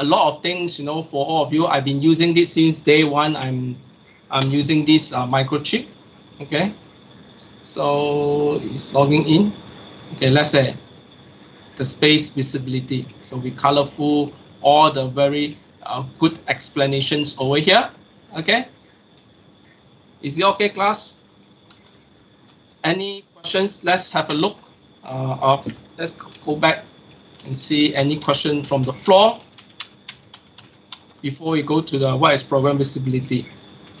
lot of things, for all of you. I've been using this since day one. I'm using this microchip. Okay, so it's logging in. Okay, let's say the space visibility. So we colorful all the very good explanations over here. Okay, is it okay, class? Any questions? Let's have a look. Let's go back and see any question from the floor before we go to the what is program visibility.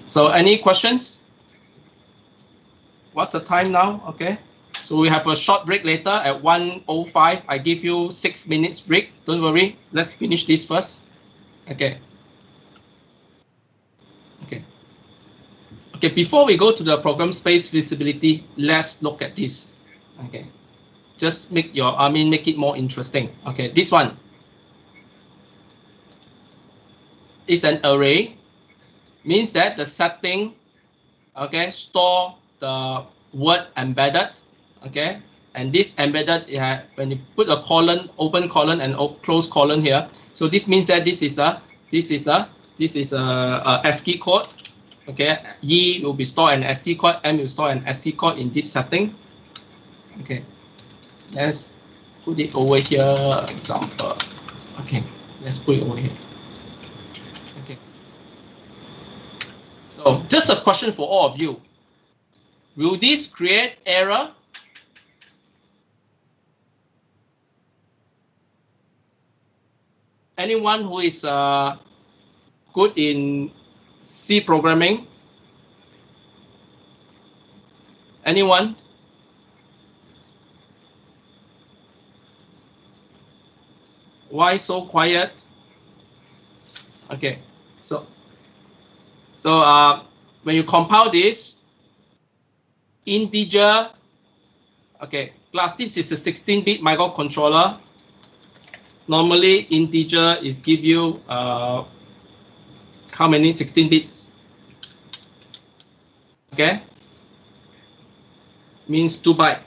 So any questions? What's the time now? Okay, so we have a short break later at 1:05. I give you 6 minutes break. Don't worry. Let's finish this first. Okay. Okay, before we go to the program space visibility, let's look at this. Okay, just make it more interesting. Okay, this one is an array, means that the setting, okay, store the word embedded. Okay, and this embedded, when you put a colon, open colon and close colon here, so this means that this is a ASCII code. Okay, E will be stored an ASCII code, M will store an ASCII code in this setting. Okay, let's put it over here. Example. Okay, let's put it over here. Okay. So just a question for all of you. Will this create error? Anyone who is good in C programming? Anyone? Why so quiet? Okay, so when you compile this integer, okay, class, this is a 16-bit microcontroller. Normally integer is give you how many 16 bits? Okay, means 2 bytes.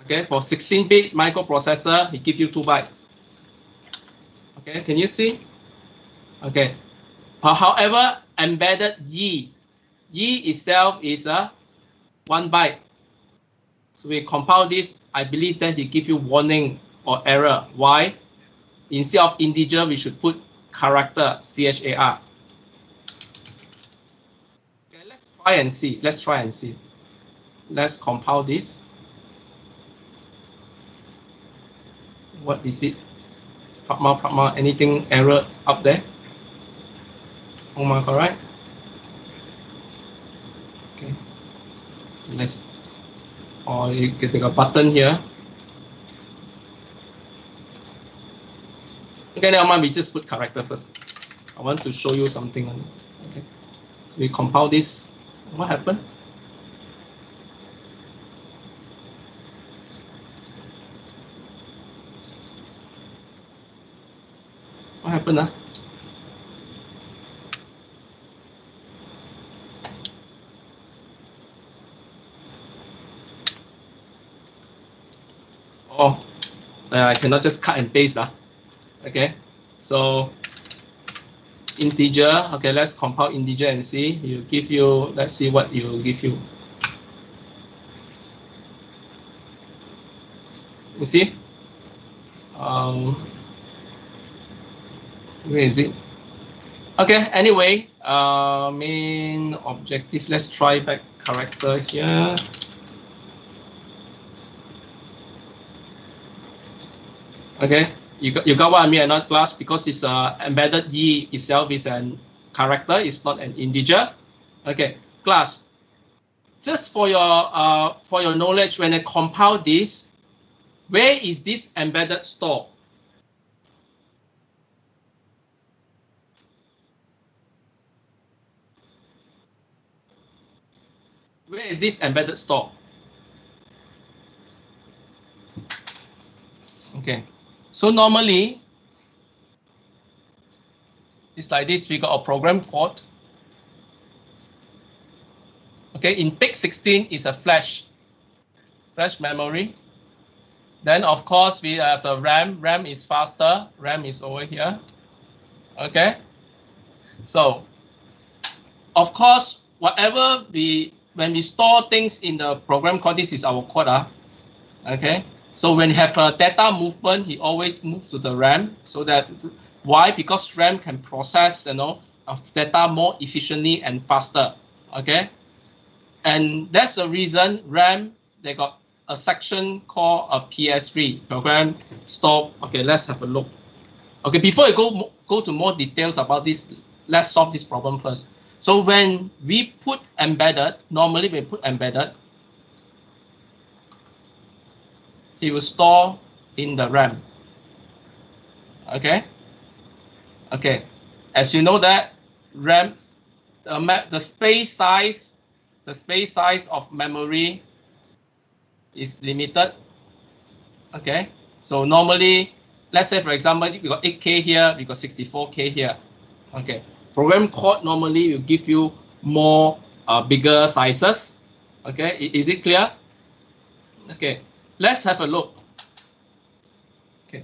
Okay, for 16-bit microprocessor, it gives you 2 bytes. Okay, can you see? Okay, however, embedded Y itself is a 1 byte. So we compile this. I believe that it gives you warning or error. Why? Instead of integer, we should put character, char. Okay, let's try and see. Let's compile this. What is it? Pragma, anything error up there? Am I correct? Okay. Let's. Or you can take a button here. Okay, never mind. We just put character first. I want to show you something on it. Okay. So we compile this. What happened? What happened? Oh, I cannot just cut and paste. Okay, so integer. Okay, let's compile integer and see. You give you. Let's see what it will give you. You see? Where is it? Okay. Anyway, main objective. Let's try back character here. Okay, you got what I mean, not class, because it's embedded Y itself is an character, it's not an integer. Okay, class. Just for your knowledge, when I compile this, where is this embedded stored? Where is this embedded stored? Okay, so normally it's like this. We got a program code. Okay, in PIC 16 is a flash memory. Then of course we have the RAM. RAM is faster. RAM is over here. Okay, so of course whatever when we store things in the program code, this is our code. Okay, so when you have a data movement, he always moves to the RAM. So that why? Because RAM can process of data more efficiently and faster. Okay, and that's the reason RAM, they got a section called a PS3, program store. Okay, let's have a look. Okay, before I go to more details about this, let's solve this problem first. So when we put embedded, normally we put embedded, it will store in the RAM. Okay. Okay. As you know that RAM, the space size of memory is limited. Okay. So normally, let's say for example, we got 8K here, we got 64K here. Okay. Program code normally will give you more bigger sizes. Okay. Is it clear? Okay. Let's have a look. Okay.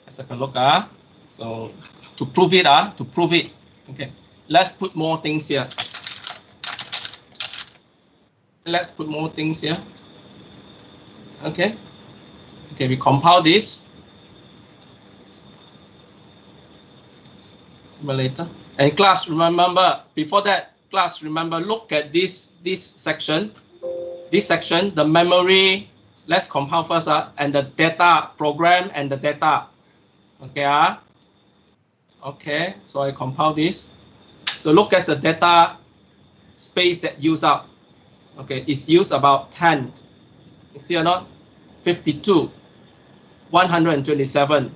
Let's have a look. So to prove it, okay. Let's put more things here. Let's put more things here. Okay. Okay, we compile this. simulator. And class, remember, before that, class, remember, look at this section. This section, the memory, let's compile first, and the data program and the data. Okay, okay, so I compile this. So look at the data space that use up. Okay, it's used about 10. You see or not? 52, 127.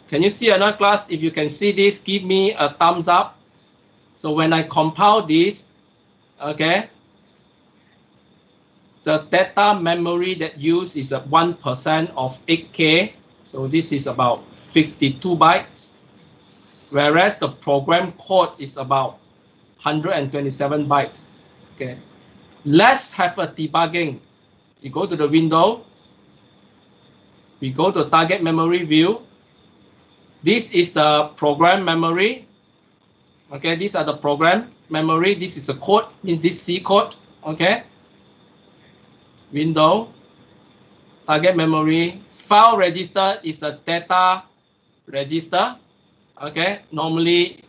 Can you see or not, class? If you can see this, give me a thumbs up. So when I compile this, okay, the data memory that used is at 1% of 8K. So this is about 52 bytes. Whereas the program code is about 127 bytes. Okay. Let's have a debugging. You go to the window. We go to target memory view. This is the program memory. Okay, these are the program memory. This is the code, means this C code. Okay. Window, target memory, file register is the data register. Okay, normally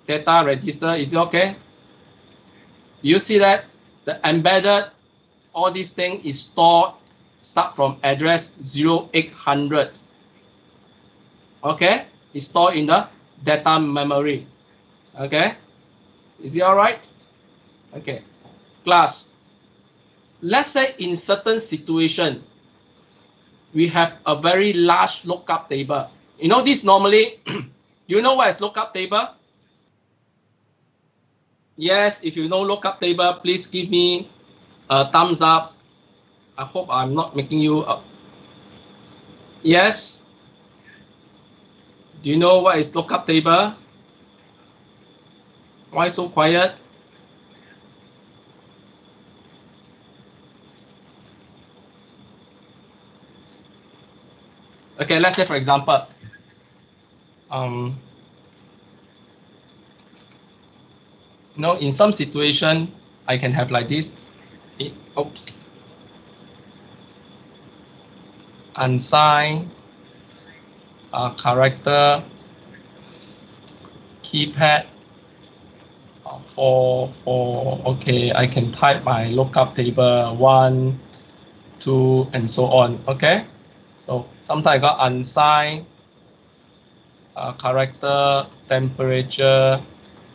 data register is okay. Do you see that? The embedded, all these things is stored, start from address 0800. Okay, it's stored in the data memory. Okay, is it all right? Okay, class. Let's say in certain situation, we have a very large lookup table. You know this normally, do you know what is lookup table? Yes, if you know lookup table, please give me a thumbs up. I hope I'm not making you up. Yes. Do you know what is lookup table? Why so quiet? Okay, let's say for example, you know, in some situation, I can have like this. Oops. Unsigned character keypad for okay, I can type my lookup table 1, 2, and so on. Okay, so sometimes I got unsigned character temperature.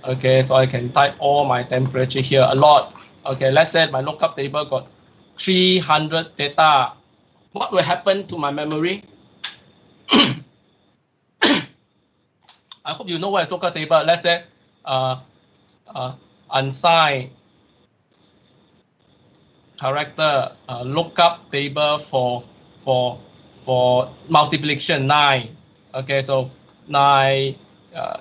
Okay, so I can type all my temperature here a lot. Okay, let's say my lookup table got 300 data. What will happen to my memory? I hope you know what is lookup table. Let's say unsigned character lookup table for multiplication 9. Okay, so 9,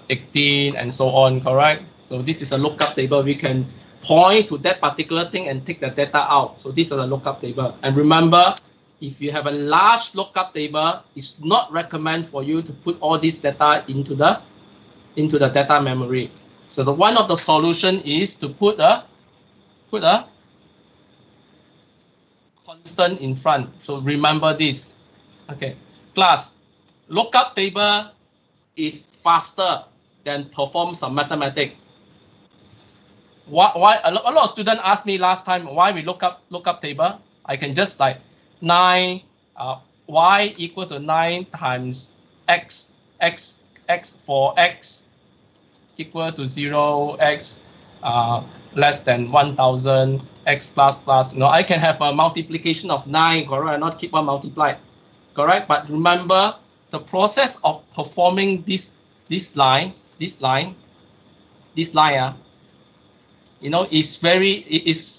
18, and so on. Correct. So this is a lookup table. We can point to that particular thing and take the data out. So these are the lookup table. And remember, if you have a large lookup table, it's not recommended for you to put all this data into the data memory. So the one of the solution is to put a constant in front. So remember this. Okay, class, lookup table is faster than perform some mathematics. Why a lot of students asked me last time why we lookup table. I can just like 9 y equal to 9 times x for x equal to 0, x less than 1000, x plus. You know, I can have a multiplication of 9, correct? Not keep on multiply, correct? But remember, the process of performing this line, you know, is very,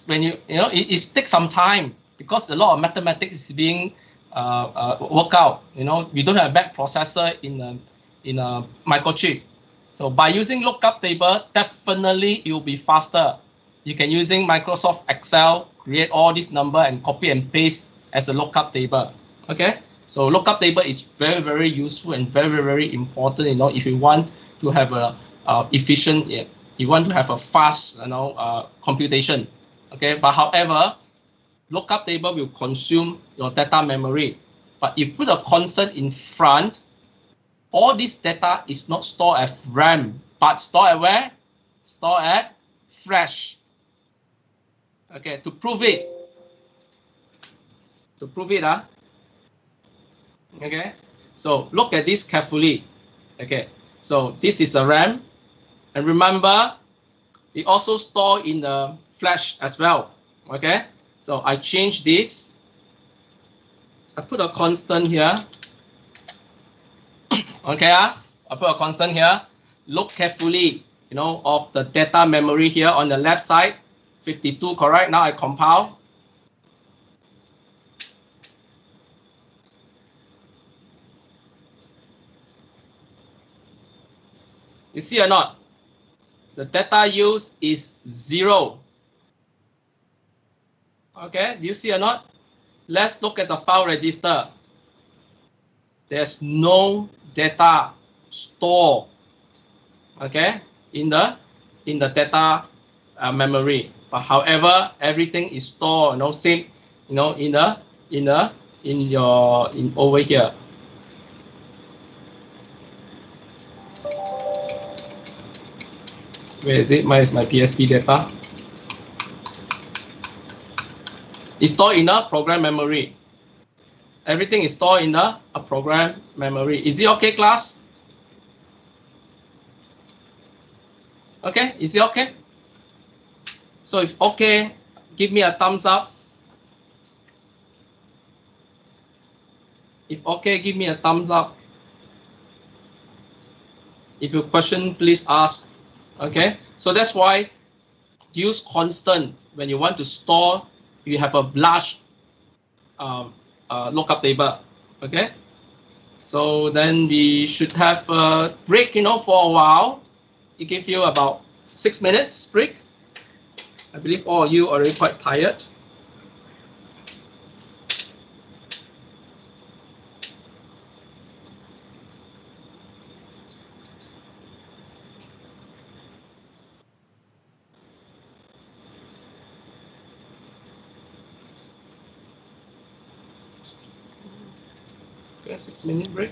when you know, it takes some time because a lot of mathematics is being worked out. You know, we don't have a back processor in a microchip. So by using lookup table, definitely it will be faster. You can using Microsoft Excel, create all this number and copy and paste as a lookup table. Okay, so lookup table is very, very useful and very, very important. You know, if you want to have a efficient, you want to have a fast, you know, computation. Okay, but however, lookup table will consume your data memory. But if you put a constant in front, all this data is not stored as RAM. but store at where? Store at flash. Okay, to prove it. Okay, so look at this carefully. Okay, so this is a RAM, and remember, it also store in the flash as well. Okay, so I change this. I put a constant here. Okay, I put a constant here. Look carefully, of the data memory here on the left side, 52, correct? Now I compile. You see or not? The data used is 0. Okay, do you see or not? Let's look at the file register. There's no data stored, okay, in the data memory. But however, everything is stored, same, in over here. Where is it? Where is my PSP data? It's stored in a program memory. Everything is stored in a program memory. Is it okay, class? Okay, is it okay? So if okay, give me a thumbs up. If okay, give me a thumbs up. If you question, please ask. Okay, so that's why use constant when you want to store. You have a large lookup table. Okay, so then we should have a break, for a while. It gives you about 6 minutes break. I believe all of you are already quite tired. Okay, 6-minute break.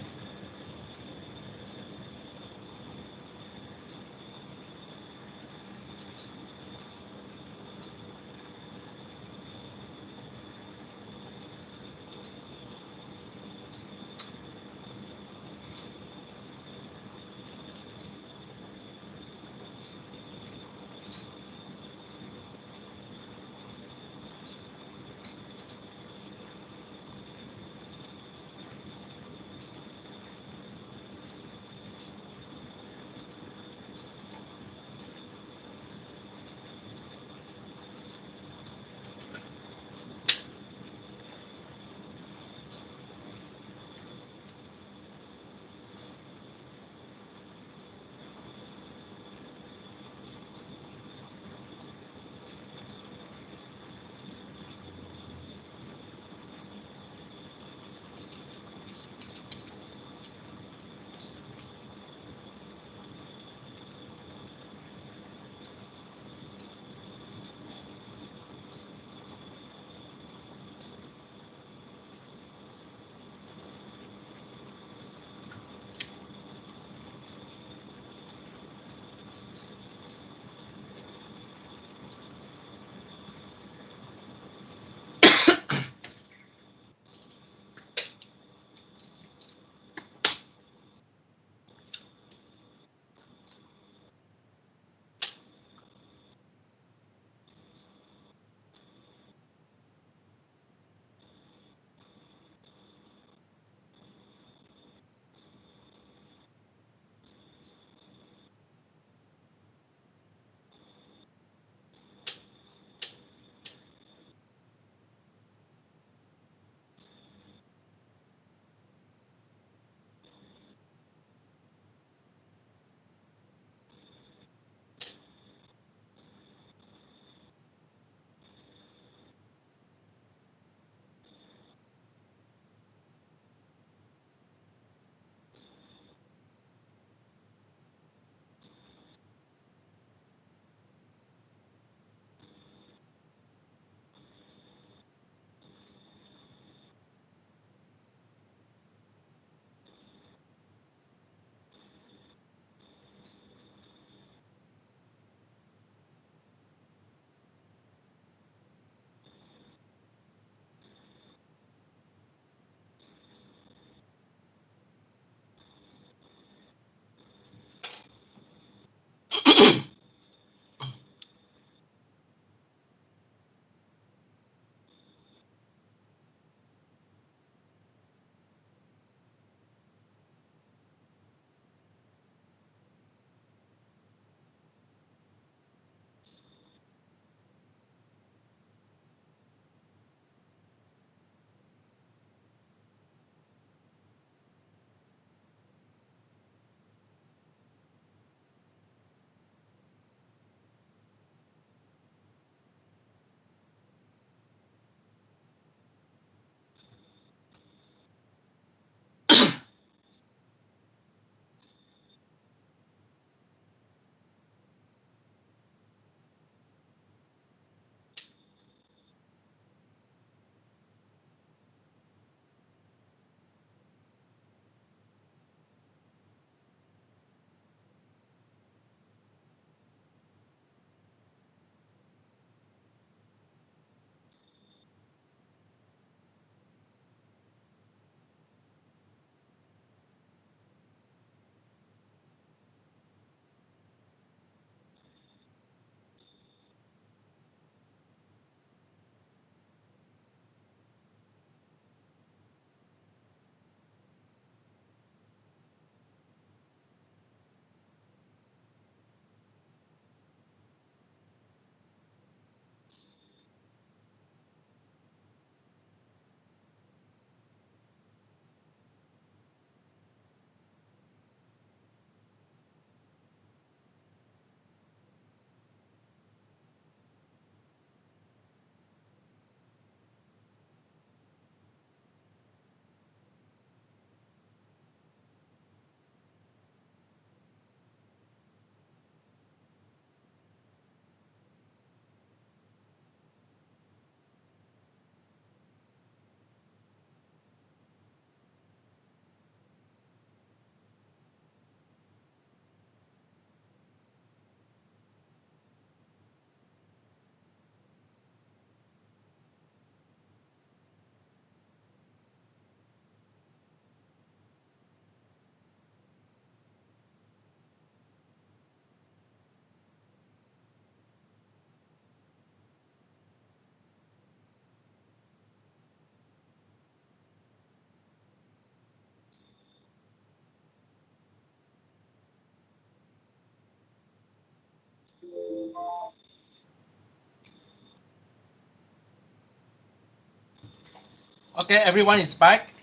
Okay, everyone is back.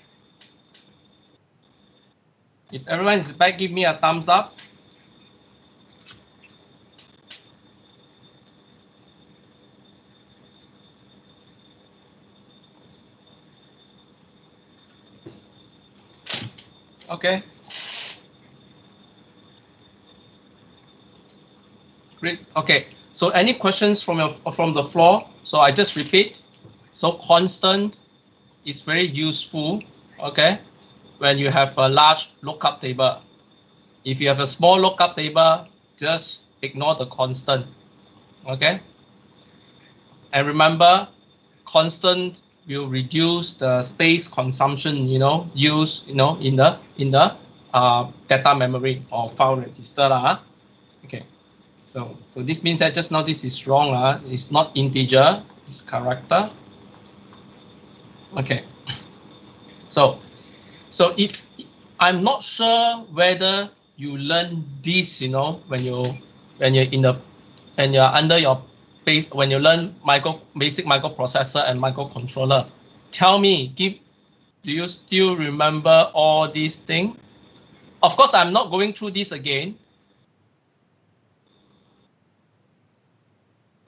If everyone is back, give me a thumbs up. Okay. Great. Okay. So any questions from the floor? So I just repeat. So constant is very useful. Okay. When you have a large lookup table. If you have a small lookup table, just ignore the constant. Okay. And remember, constant will reduce the space consumption, use, in the data memory or file register lah. Okay. So this means that just now this is wrong. It's not integer, it's character. Okay. So if I'm not sure whether you learn this, when you're under your base, when you learn basic microprocessor and microcontroller, tell me, do you still remember all these things? Of course, I'm not going through this again.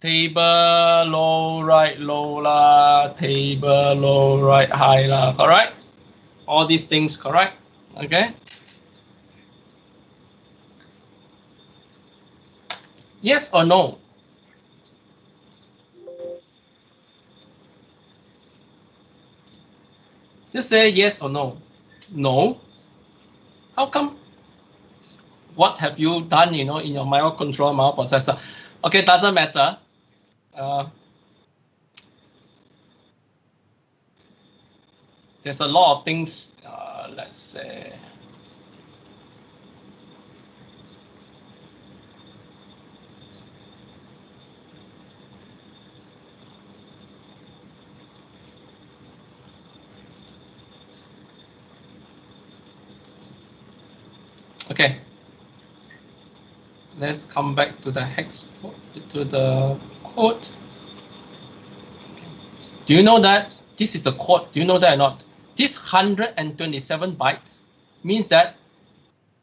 Table low right low lah, table low right high lah, correct? All these things correct? Okay. Yes or no? Just say yes or no. No. How come? What have you done, in your microcontroller, microprocessor? Okay, doesn't matter. There's a lot of things. Let's say. Okay. Let's come back to the hex, to the code. Okay. Do you know that this is the code? Do you know that or not? This 127 bytes means that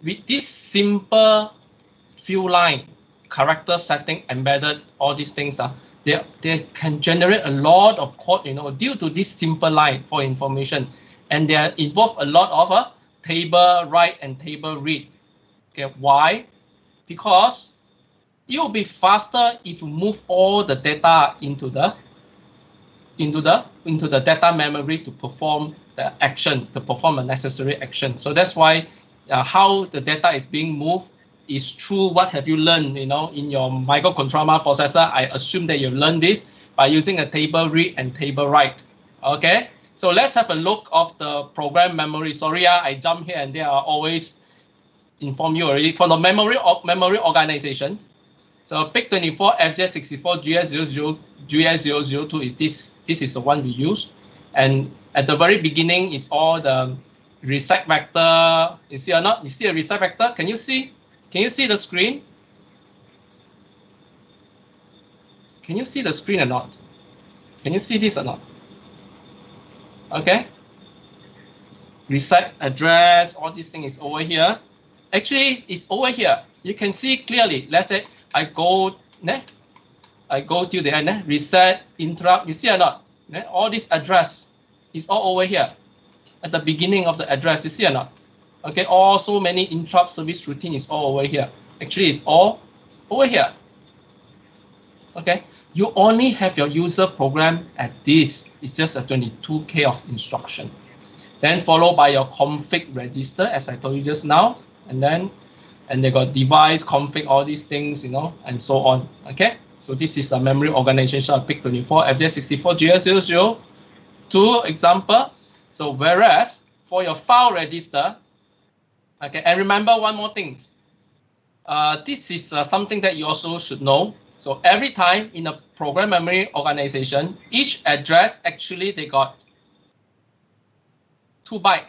with this simple few line, character setting embedded, all these things they can generate a lot of code, due to this simple line for information, and they involve a lot of table write and table read. Okay, why? Because it will be faster if you move all the data into the data memory to perform the action, to perform a necessary action. So that's why how the data is being moved is through what have you learned, in your microcontroller processor. I assume that you've learned this by using a table read and table write. Okay, so let's have a look of the program memory. Sorry, I jump here and there. I always inform you already for the memory organization. So PIC24, FJ64, GS00, GS002 is this. This is the one we use, and at the very beginning is all the reset vector. You see or not? You see a reset vector? Can you see? Can you see the screen? Can you see the screen or not? Can you see this or not? Okay. Reset address, all these things is over here. Actually, it's over here. You can see clearly. Let's say I go to the end, reset, interrupt. You see or not? All this address is all over here at the beginning of the address. You see or not? Okay, also many interrupt service routine is all over here. Actually, it's all over here. Okay, you only have your user program at this. It's just a 22K of instruction. Then followed by your config register, as I told you just now, and they got device config, all these things, and so on. Okay, so this is a memory organization of PIC24, FJ64, GS002 example. So whereas for your file register, okay, and remember one more thing. This is something that you also should know. So every time in a program memory organization, each address actually they got 2 bytes.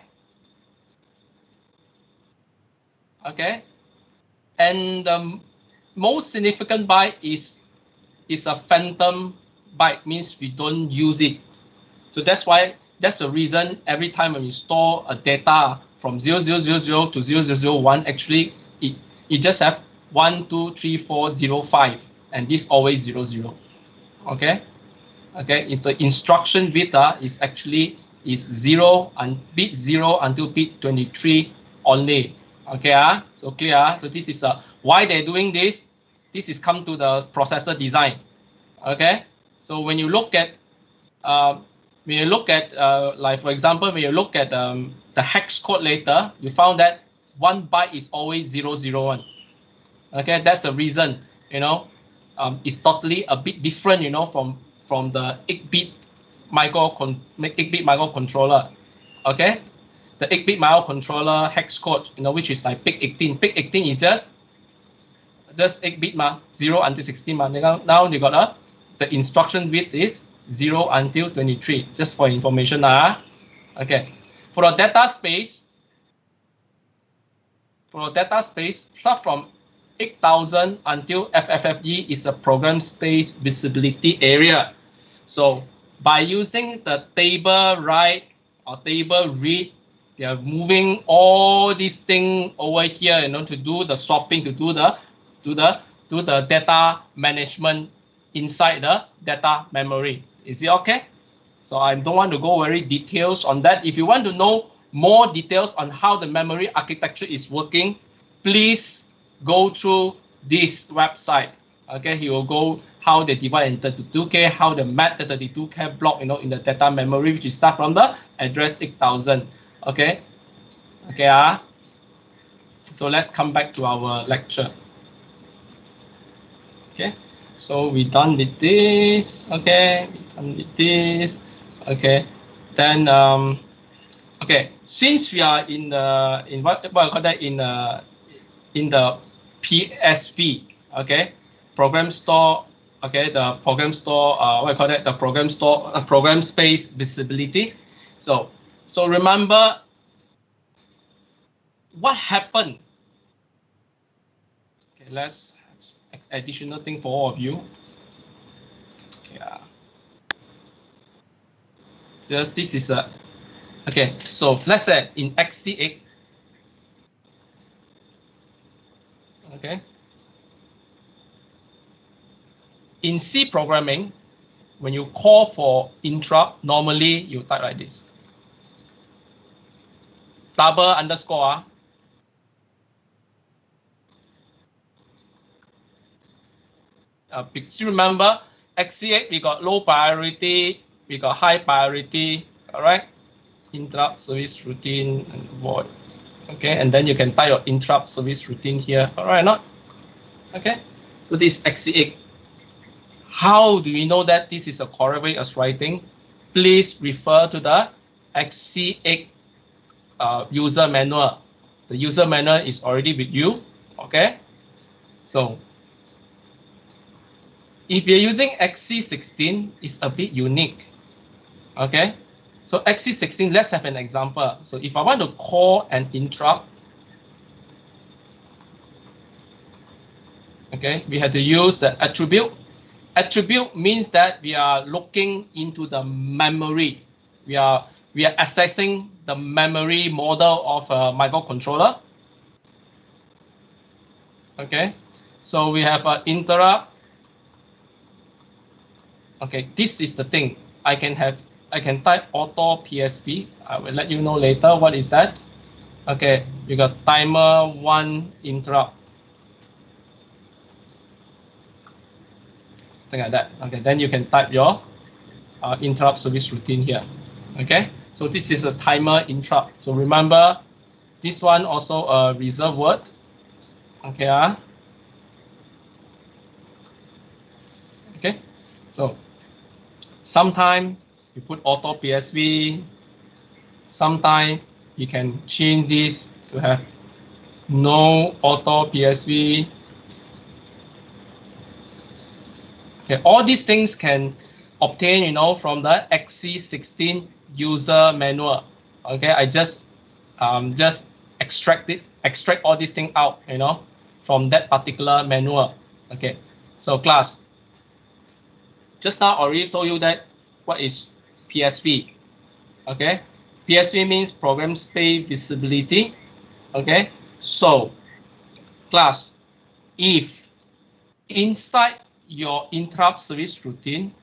Okay, and most significant byte is a phantom byte, means we don't use it. So that's the reason every time when we store a data from 0000 to 0001, actually it just have 1, 2, 3, 4, 0, 5, and this always 00. Okay. If the instruction bit is actually is 0 and bit 0 until bit 23 only. Okay, so clear. So this is why they're doing this. This is come to the processor design. Okay, so when you look at like for example, when you look at the hex code later, you found that 1 byte is always 001. Okay, that's the reason. It's totally a bit different. From the 8-bit microcontroller. Okay, the 8-bit microcontroller hex code, which is like PIC 18. PIC 18 is just 8-bit 0 until 16 Now you got the instruction bit is 0 until 23. Just for information Okay, for a data space, start from 8000 until FFFE is a program space visibility area. So by using the table write or table read, they are moving all these things over here, to do the swapping, to do the data management inside the data memory. Is it okay? So I don't want to go very details on that. If you want to know more details on how the memory architecture is working, please go through this website. Okay, he will go how they divide into 32K, how they map the 32K block, in the data memory, which is start from the address 8000. Okay, so let's come back to our lecture. Okay, so we done with this. Okay, we done with this. Okay, then okay, since we are in the what I call that in the PSV, okay, program store, okay, the program store, what I call that, the program store, program space visibility. So remember what happened. Okay, let's have additional thing for all of you. Okay, just this is a okay. So let's say in XC8. Okay. In C programming, when you call for interrupt, normally you type like this. Double underscore. Still remember, XC8, we got low priority, we got high priority, all right? Interrupt service routine and void. Okay, and then you can type your interrupt service routine here, all right, not? Okay, so this is XC8. How do we know that this is a correct way of writing? Please refer to the XC8 user manual. The user manual is already with you, okay? So if you're using XC16, it's a bit unique, okay? So XC16, let's have an example. So if I want to call an interrupt, okay, we have to use the attribute. Attribute means that we are looking into the memory. We are accessing the memory model of a microcontroller. Okay, so we have an interrupt. Okay, this is the thing. I can type auto PSV. I will let you know later what is that. Okay, you got timer 1 interrupt. Something like that. Okay, then you can type your interrupt service routine here. Okay, so this is a timer interrupt. So remember, this one also a reserved word. Okay, okay. So sometime you put auto PSV. Sometime you can change this to have no auto PSV. Okay, all these things can obtain, from the XC16 user manual. Okay, I just extract all these things out, from that particular manual. Okay, so class, just now I already told you that what is PSV. Okay, PSV means program space visibility. Okay, so class, if inside your interrupt service routine,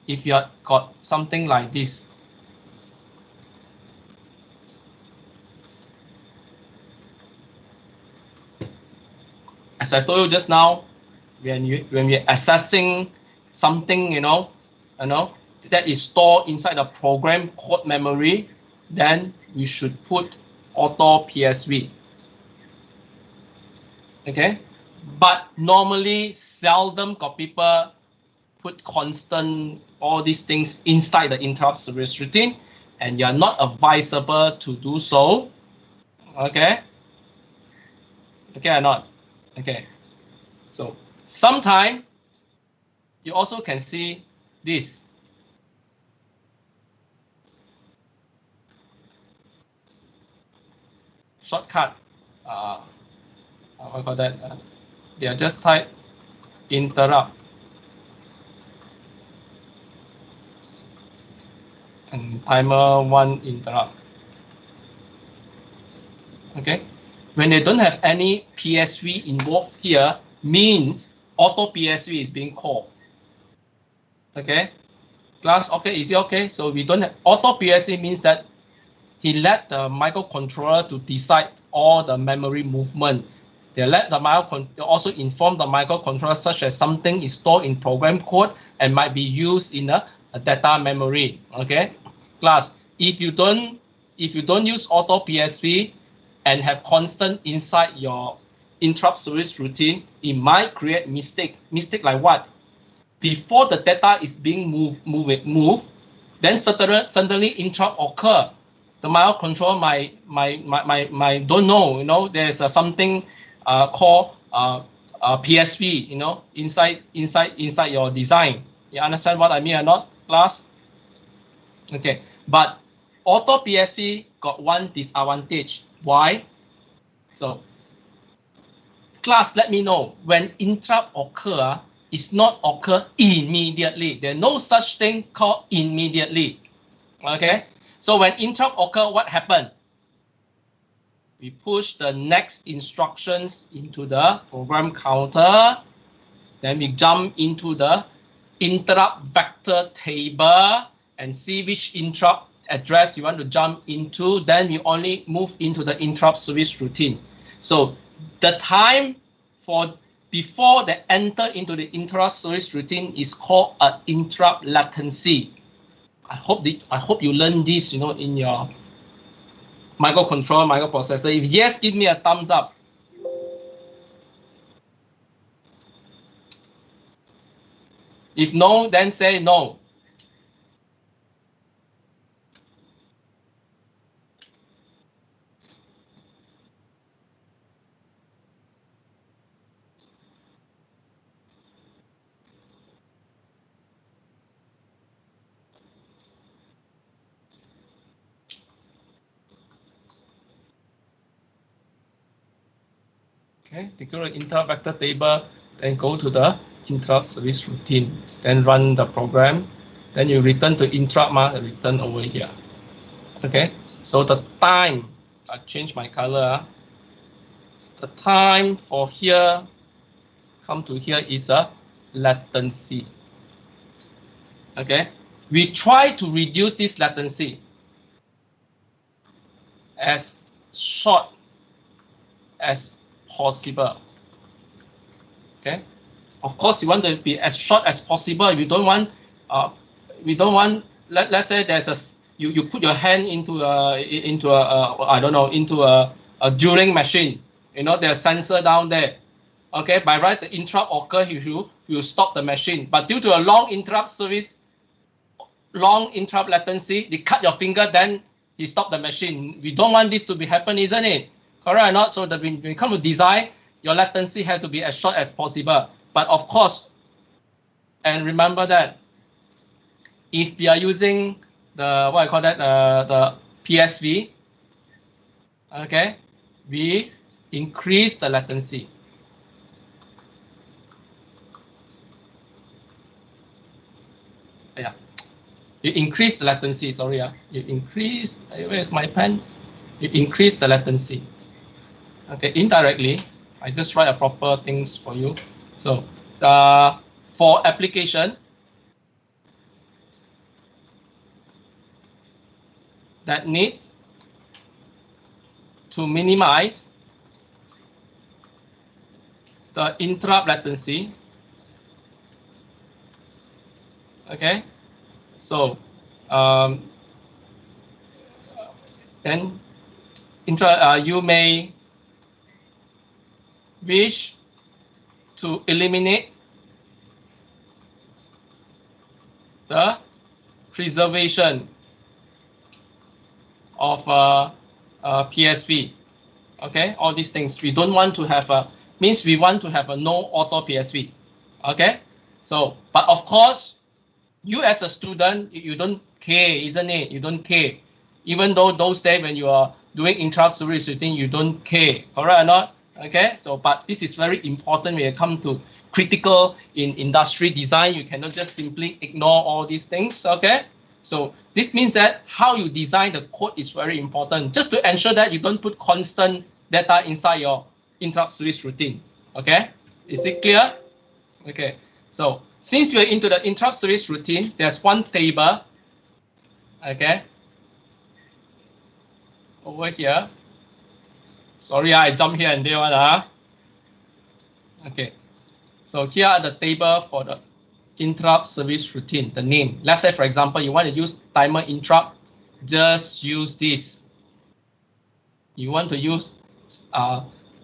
if you got something like this, as I told you just now, when we're assessing something, that is stored inside the program code memory, then we should put auto PSV. Okay, but normally seldom got people put constant all these things inside the interrupt service routine, and you're not advisable to do so. Okay, okay or not? Okay, so sometime you also can see this. Shortcut, what I call that? They are just type interrupt and timer 1 interrupt. Okay, when they don't have any PSV involved here, means auto PSV is being called. Okay, class, okay, is it okay? So we don't have auto PSV means that he let the microcontroller to decide all the memory movement. They let the also inform the microcontroller such as something is stored in program code and might be used in a data memory. Okay, class, if you don't use auto PSV and have constant inside your interrupt service routine, it might create mistake. Mistake like what? Before the data is being moved, then suddenly interrupt occur. The microcontroller might don't know, there's something called PSV, inside your design. You understand what I mean or not, class? Okay, but auto PSV got one disadvantage. Why? So class, let me know when interrupt occur, it's not occur immediately. There's no such thing called immediately. Okay, so when interrupt occur, what happened? We push the next instructions into the program counter. Then we jump into the interrupt vector table and see which interrupt address you want to jump into. Then we only move into the interrupt service routine. So the time for before they enter into the interrupt service routine is called an interrupt latency. I hope you learn this, in your microcontroller, microprocessor. If yes, give me a thumbs up. If no, then say no. Okay, declare the interrupt vector table, then go to the interrupt service routine, then run the program, then you return to interrupt, return over here. Okay, so the time, I change my color. The time for here, come to here is a latency. Okay, we try to reduce this latency as short as possible. Okay, of course you want to be as short as possible. We don't want let's say there's you put your hand into a drilling machine. There's a sensor down there. Okay, by right the interrupt occur, you stop the machine. But due to a long interrupt latency, they cut your finger, then you stop the machine. We don't want this to be happen, isn't it? Correct or not? So that when you come to design, your latency has to be as short as possible. But of course, and remember that if we are using the the PSV, okay, we increase the latency. You increase the latency. Sorry, you increase. Where's my pen? You increase the latency. Okay, indirectly, I just write a proper things for you. So, for application that need to minimize the interrupt latency. Okay, so then you may wish to eliminate the preservation of PSV. Okay, all these things we don't want to have means we want to have a no auto PSV. Okay, so but of course you as a student you don't care, isn't it? You don't care, even though those days when you are doing interrupt service routine you don't care, correct or not? Okay, so but this is very important when you come to critical in industry design. You cannot just simply ignore all these things. Okay, so this means that how you design the code is very important, just to ensure that you don't put constant data inside your interrupt service routine. Okay, is it clear? Okay, so since we're into the interrupt service routine, there's one table. Okay, over here. Sorry, I jump here and there. Okay, so here are the table for the interrupt service routine, the name. Let's say, for example, you want to use timer interrupt, just use this. You want to use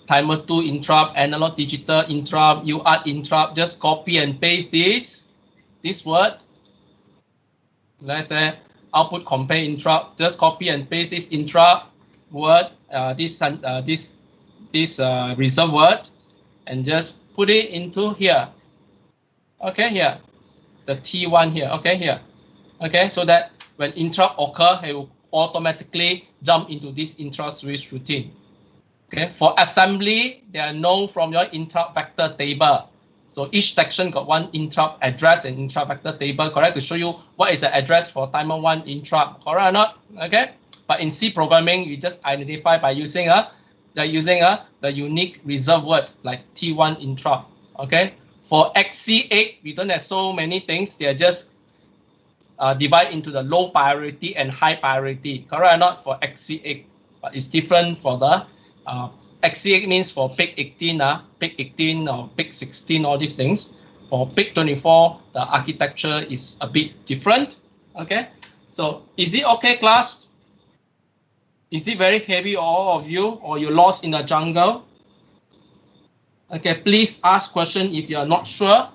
timer 2 interrupt, analog digital interrupt, UART interrupt, just copy and paste this word. Let's say output compare interrupt, just copy and paste this interrupt word, this reserve word, and just put it into here. Okay, here, the T1 here. Okay, here. Okay, so that when interrupt occur, it will automatically jump into this interrupt service routine. Okay, for assembly, they are known from your interrupt vector table. So each section got one interrupt address and interrupt vector table, correct, to show you what is the address for timer 1 interrupt, correct or not? Okay, but in C programming, you just identify by using the unique reserve word like T1 interrupt. Okay, for XC8, we don't have so many things. They are just divided into the low priority and high priority, correct or not, for XC8, but it's different for the XC8 means for PIC 18, PIC 18 or PIC 16, all these things. For PIC 24, the architecture is a bit different. Okay, so is it okay, class? Is it very heavy, all of you, or you lost in the jungle? Okay, please ask question if you are not sure.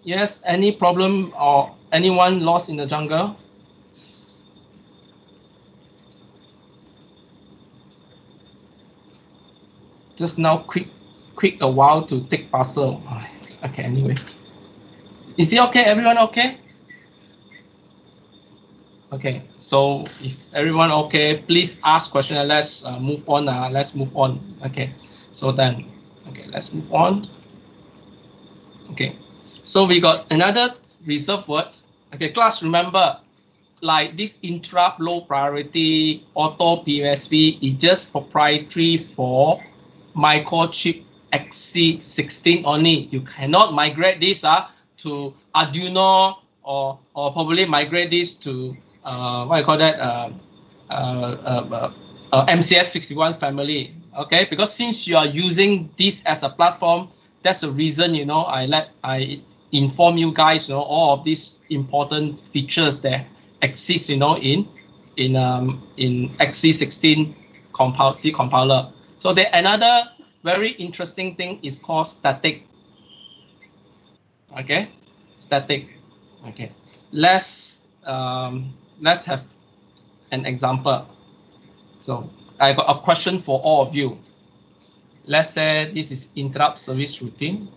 Yes, any problem or anyone lost in the jungle? Just now quick a while to take parcel. Okay, anyway. Is it okay? Everyone okay? Okay, so if everyone okay, please ask question and let's move on. Let's move on. Okay, so then, okay, let's move on. Okay, so we got another reserve word. Okay, class, remember, like this interrupt low priority auto PSV is just proprietary for microchip XC16 only. You cannot migrate this to Arduino or probably migrate this to what you call that MCS61 family. Okay, because since you are using this as a platform, that's the reason, you know, I inform you guys, you know, all of these important features that exist, you know, in XC16 C compiler. So the another very interesting thing is called static. Okay, static. Okay, let's have an example. So I got a question for all of you. Let's say this is interrupt service routine.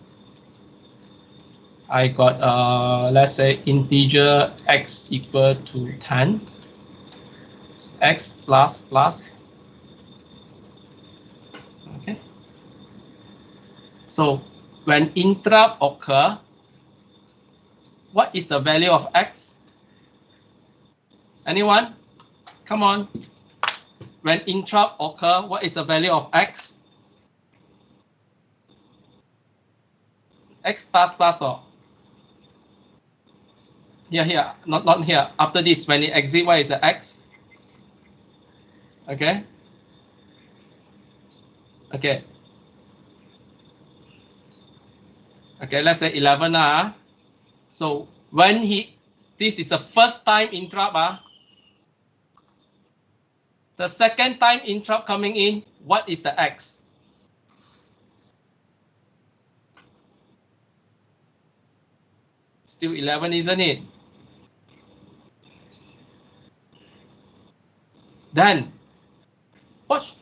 I got let's say integer x equal to 10, x plus. Okay. So when interrupt occur, What is the value of x? Anyone? Come on. When interrupt occur, what is the value of x? X plus or? Here, not here. After this, when it exit, what is the x? Okay. Okay. Okay, let's say 11. So when this is the first time interrupt. The second time interrupt coming in, what is the x? Still 11, isn't it? Then, what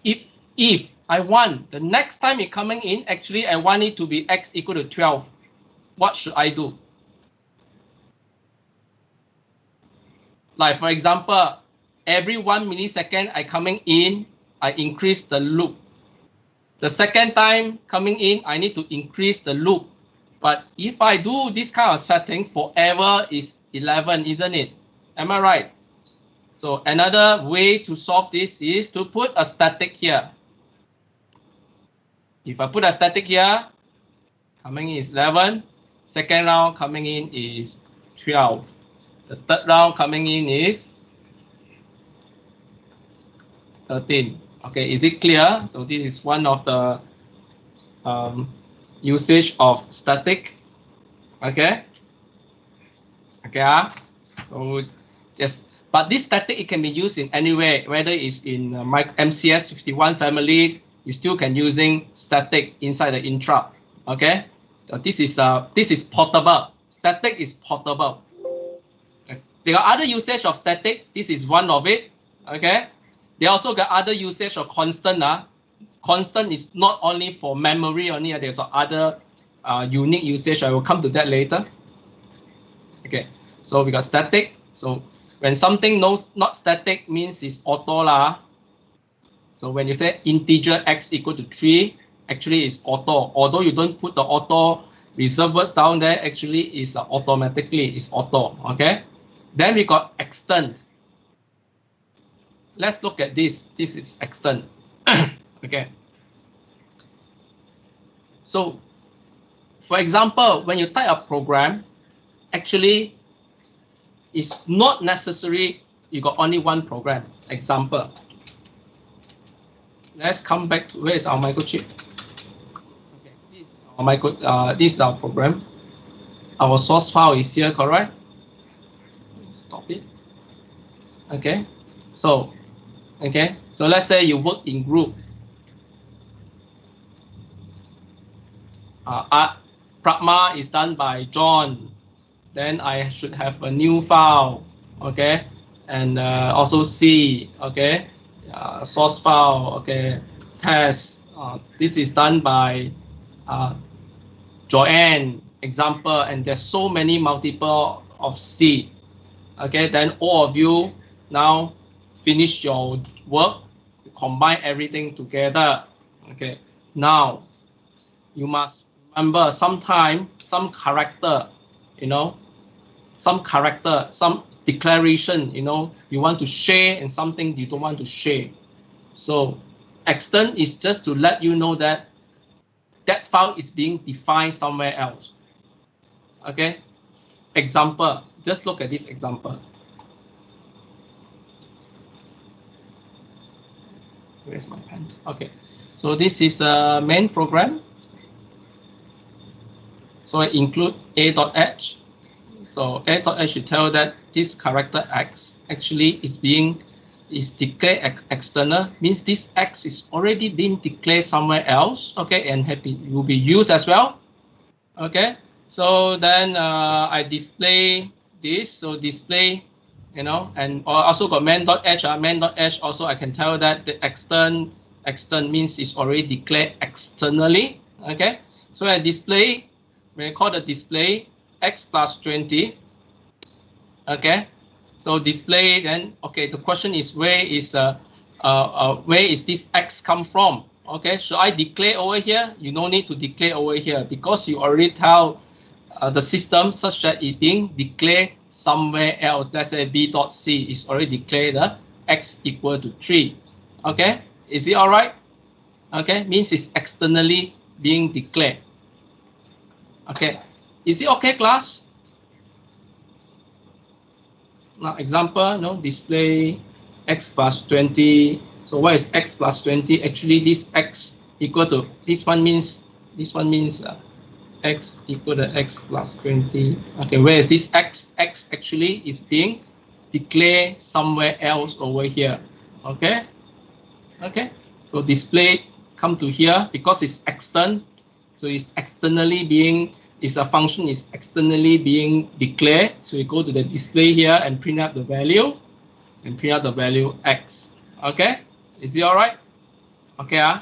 if I want the next time it coming in, actually I want it to be x equal to 12. What should I do? Like for example, every 1 millisecond I coming in, I increase the loop. The second time coming in, I need to increase the loop. But if I do this kind of setting, forever is 11, isn't it? Am I right? So another way to solve this is to put a static here. If I put a static here, coming in is 11. Second round coming in is 12. The third round coming in is 13. Okay, is it clear? So this is one of the usage of static. Okay. Okay. So yes, but this static, it can be used in any way, whether it's in MCS 51 family, you still can using static inside the interrupt. Okay. So this is portable. Static is portable. There are other usage of static. This is one of it. Okay. They also got other usage of constant. Constant is not only for memory only. There's other unique usage. I will come to that later. Okay. So we got static. So when something not static means it's auto lah. So when you say integer x equal to 3, actually it's auto. Although you don't put the auto reserve words down there, actually it's automatically it's auto. Okay. Then we got extend. Let's look at this. This is extend. Okay. So, for example, when you type a program, actually, it's not necessary you got only one program. Example. Let's come back to where is our microchip. Okay, this is our this is our program. Our source file is here, correct? Stop it. Okay. So, so let's say you work in group. Pragma is done by John. Then I should have a new file. Okay. And also C. Okay. Source file. Okay. Test. This is done by Joanne. Example. And there's so many multiple of C. Okay. Then all of you now finish your work, combine everything together. Okay, now you must remember sometime some character, some declaration, you want to share and something you don't want to share. So extend is just to let you know that that file is being defined somewhere else. Okay, example, just look at this example. Where's my pen? Okay, so this is a main program. So I include a.h. So a.h should tell that this character x actually is declared external, means this x is already been declared somewhere else. Okay, and will be used as well. Okay, so then I display this. So display. And also got main.h. Main.h also I can tell that the extern means it's already declared externally. Okay, so I display, when I call the display x plus 20. Okay, so display, then okay, the question is where is this x come from? Okay, should I declare over here? You no need to declare over here because you already tell the system such that it being declared somewhere else. Let's say b dot c is already declared x equal to 3. Okay, is it all right? Okay, means it's externally being declared. Okay, is it okay, class? Now, example, no, display x plus 20. So what is x plus 20? Actually, this x equal to this one means x equal to x plus 20. Okay, where is this x? X actually is being declared somewhere else over here. Okay, okay. So display come to here because it's external. So it's externally being, is a function is externally being declared. So you go to the display here and print out the value, x. Okay, is it all right? Okay,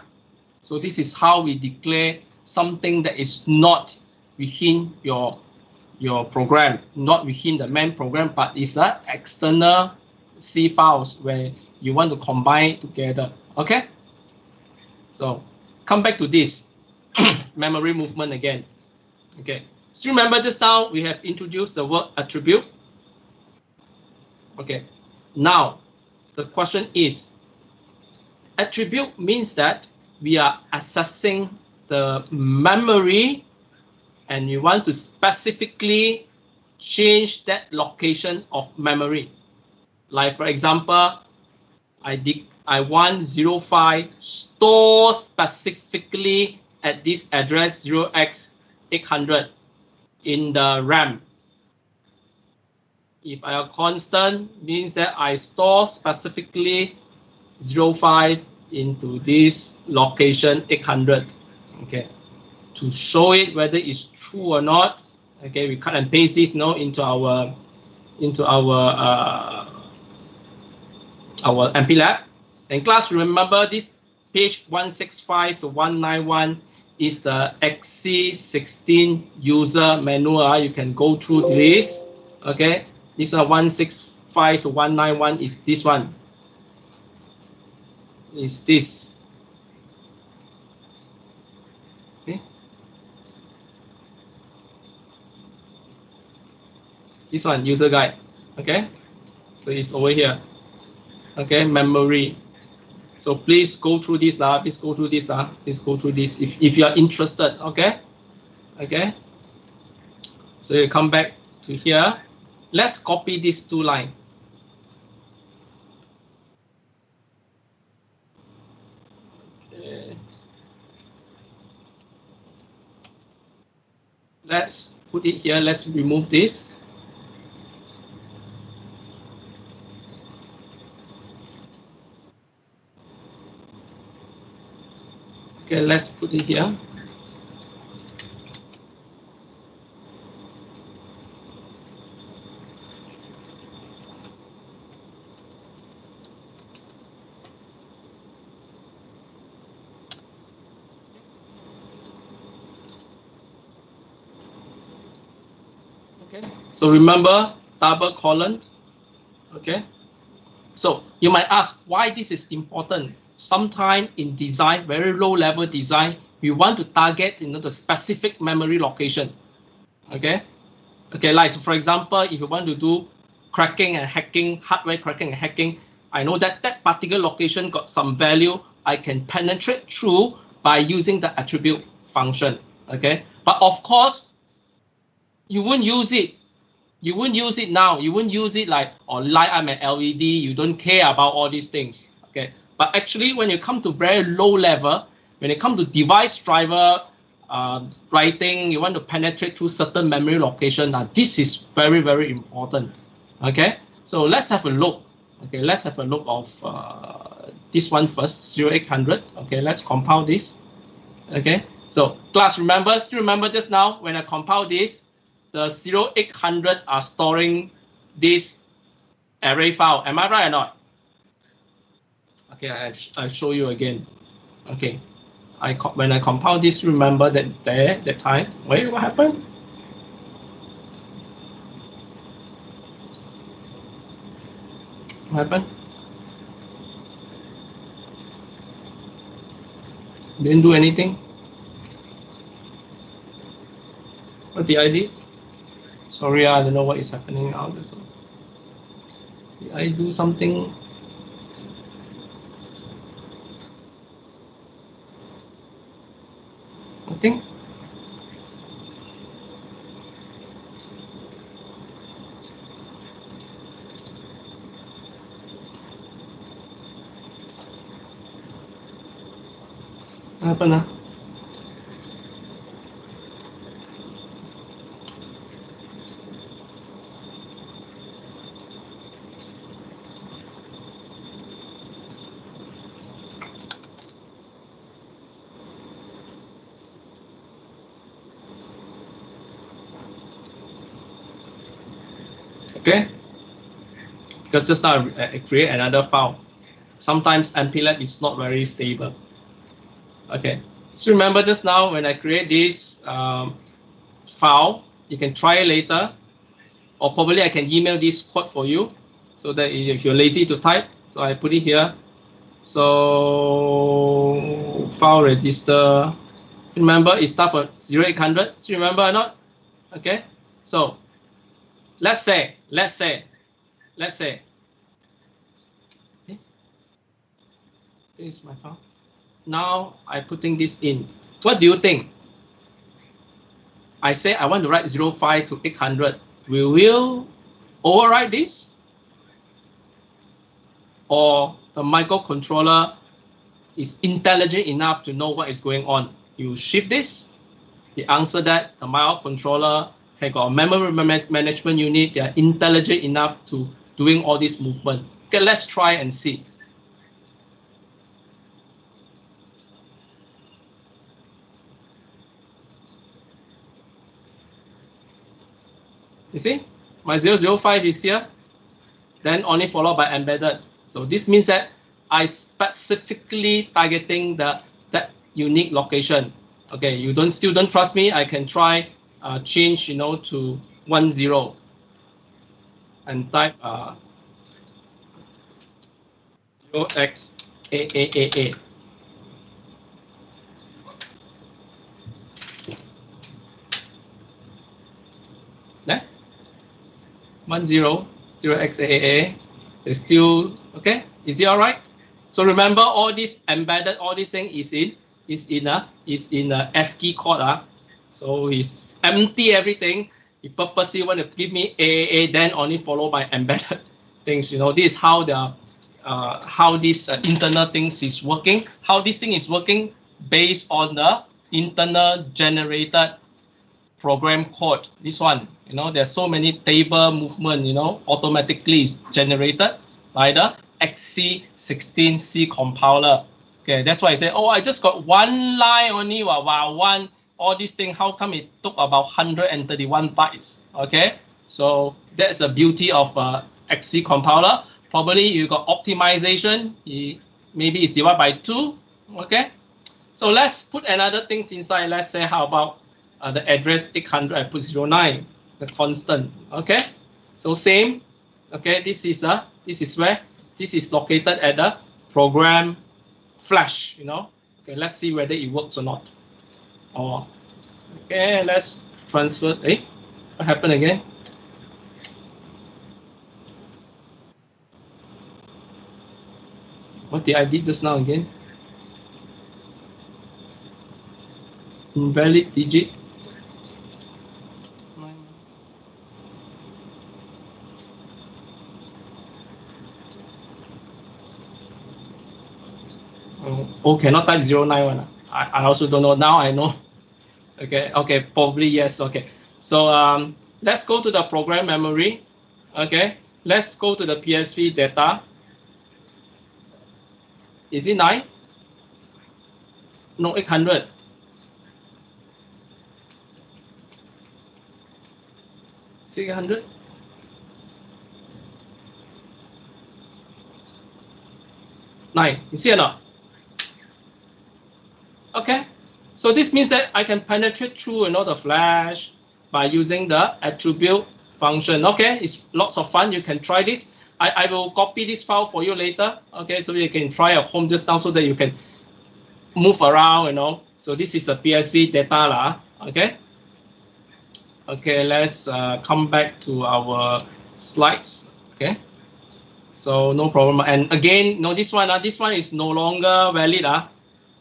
so this is how we declare something that is not within your program, not within the main program, but it's an external C files where you want to combine together. Okay, so come back to this memory movement again. Okay, so remember just now we have introduced the word attribute. Okay, now the question is, attribute means that we are accessing the memory and we want to specifically change that location of memory. Like for example, I want 05 store specifically at this address 0x800 in the RAM. If I are constant, means that I store specifically 05 into this location 800. Okay, to show it whether it's true or not. Okay, we cut and paste this now into our MPLAB. And class, remember this page 165 to 191 is the XC16 user manual. You can go through this. Okay, this one 165 to 191 is this one. Is this. Okay. This one, user guide. Okay, so it's over here. Okay, memory. So please go through this, please go through this, please go through this if you are interested. Okay, okay. So you come back to here. Let's copy these two lines. Okay. Let's put it here. Let's remove this. Okay, let's put it here. Okay, so remember double colon. Okay, so you might ask why this is important. Sometime in design, very low level design, we want to target the specific memory location. Okay, okay, like so for example, if you want to do cracking and hacking, hardware cracking and hacking, I know that that particular location got some value I can penetrate through by using the attribute function. Okay, but of course you won't use it. You won't use it now. You won't use it like, or light up an LED. You don't care about all these things. Okay. But actually, when you come to very low level, when it comes to device driver writing, you want to penetrate through certain memory location. Now, this is very, very important. Okay. So let's have a look. Okay. Let's have a look of this one first, 0800. Okay. Let's compile this. Okay. So class, still remember just now when I compile this, the 0800 are storing this array file. Am I right or not? Okay, I show you again. Okay, when I compile this, remember that time. Wait, what happened? What happened? Didn't do anything. What did I do? Sorry, I don't know what is happening now. Did I do something? I think. What happened now? Okay, because just now I create another file. Sometimes MPLAB is not very stable. Okay, so remember just now when I create this file, you can try it later, or probably I can email this code for you, so that if you're lazy to type, so I put it here. So file register. Remember, it starts for 0800. So remember or not? Okay. So let's say. Okay, this is my file. Now I'm putting this in. What do you think? I say I want to write 05 to 800. We will override this, or the microcontroller is intelligent enough to know what is going on. You shift this, the answer that the microcontroller has got a memory management unit. They are intelligent enough to doing all this movement. Okay, let's try and see. You see, my 005 is here, then only followed by embedded. So this means that I specifically targeting that unique location. Okay, you still don't trust me? I can try change to 10 and type 0xAAAA. Yeah, 0xAAA is still okay. Is it all right? So remember, all this embedded, all this thing is in a ASCII code. So it's empty everything. He purposely want to give me AAA, then only followed by embedded things. This is how this internal things is working. How this thing is working based on the internal generated program code. This one, there's so many table movement, automatically generated by the XC16C compiler. Okay, that's why I say, oh, I just got one line only. Wow, all these things, how come it took about 131 bytes? Okay, so that's the beauty of XC compiler. Probably you got optimization, maybe it's divided by 2. Okay, so let's put another things inside. Let's say, how about the address 800, I put 09, the constant. Okay, so same. Okay, this is where this is located at the program flash. Okay, let's see whether it works or not. Okay, let's transfer. What happened again? What did I did just now again? Invalid digit. Oh, cannot type 091. I also don't know. Now I know. Okay, probably yes. Okay, so let's go to the program memory. Okay, let's go to the PSV data. Is it 9? No, 800. Is it 800? Nine. You see or not? Okay, so this means that I can penetrate through the flash by using the attribute function. Okay, it's lots of fun. You can try this. I will copy this file for you later. Okay, so you can try at home just now so that you can move around. So this is a PSV data. Okay. Okay, let's come back to our slides. Okay, so no problem. And again, no, this one is no longer valid.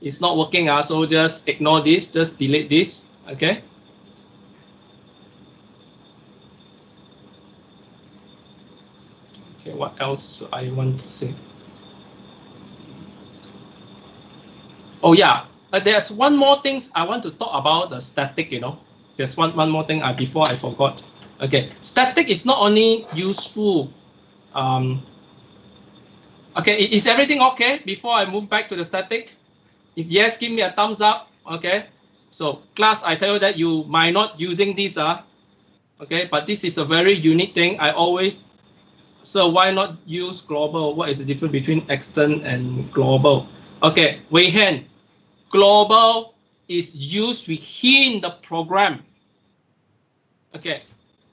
It's not working. So just ignore this. Just delete this. Okay. Okay, what else do I want to say? Oh yeah, there's one more thing I want to talk about the static. There's one more thing before I forgot. Okay, static is not only useful. Okay, is everything okay before I move back to the static? If yes, give me a thumbs up. Okay, so class, I tell you that you might not using this. Okay, but this is a very unique thing. So why not use global? What is the difference between extern and global? Okay, Wei Han, global is used within the program. Okay,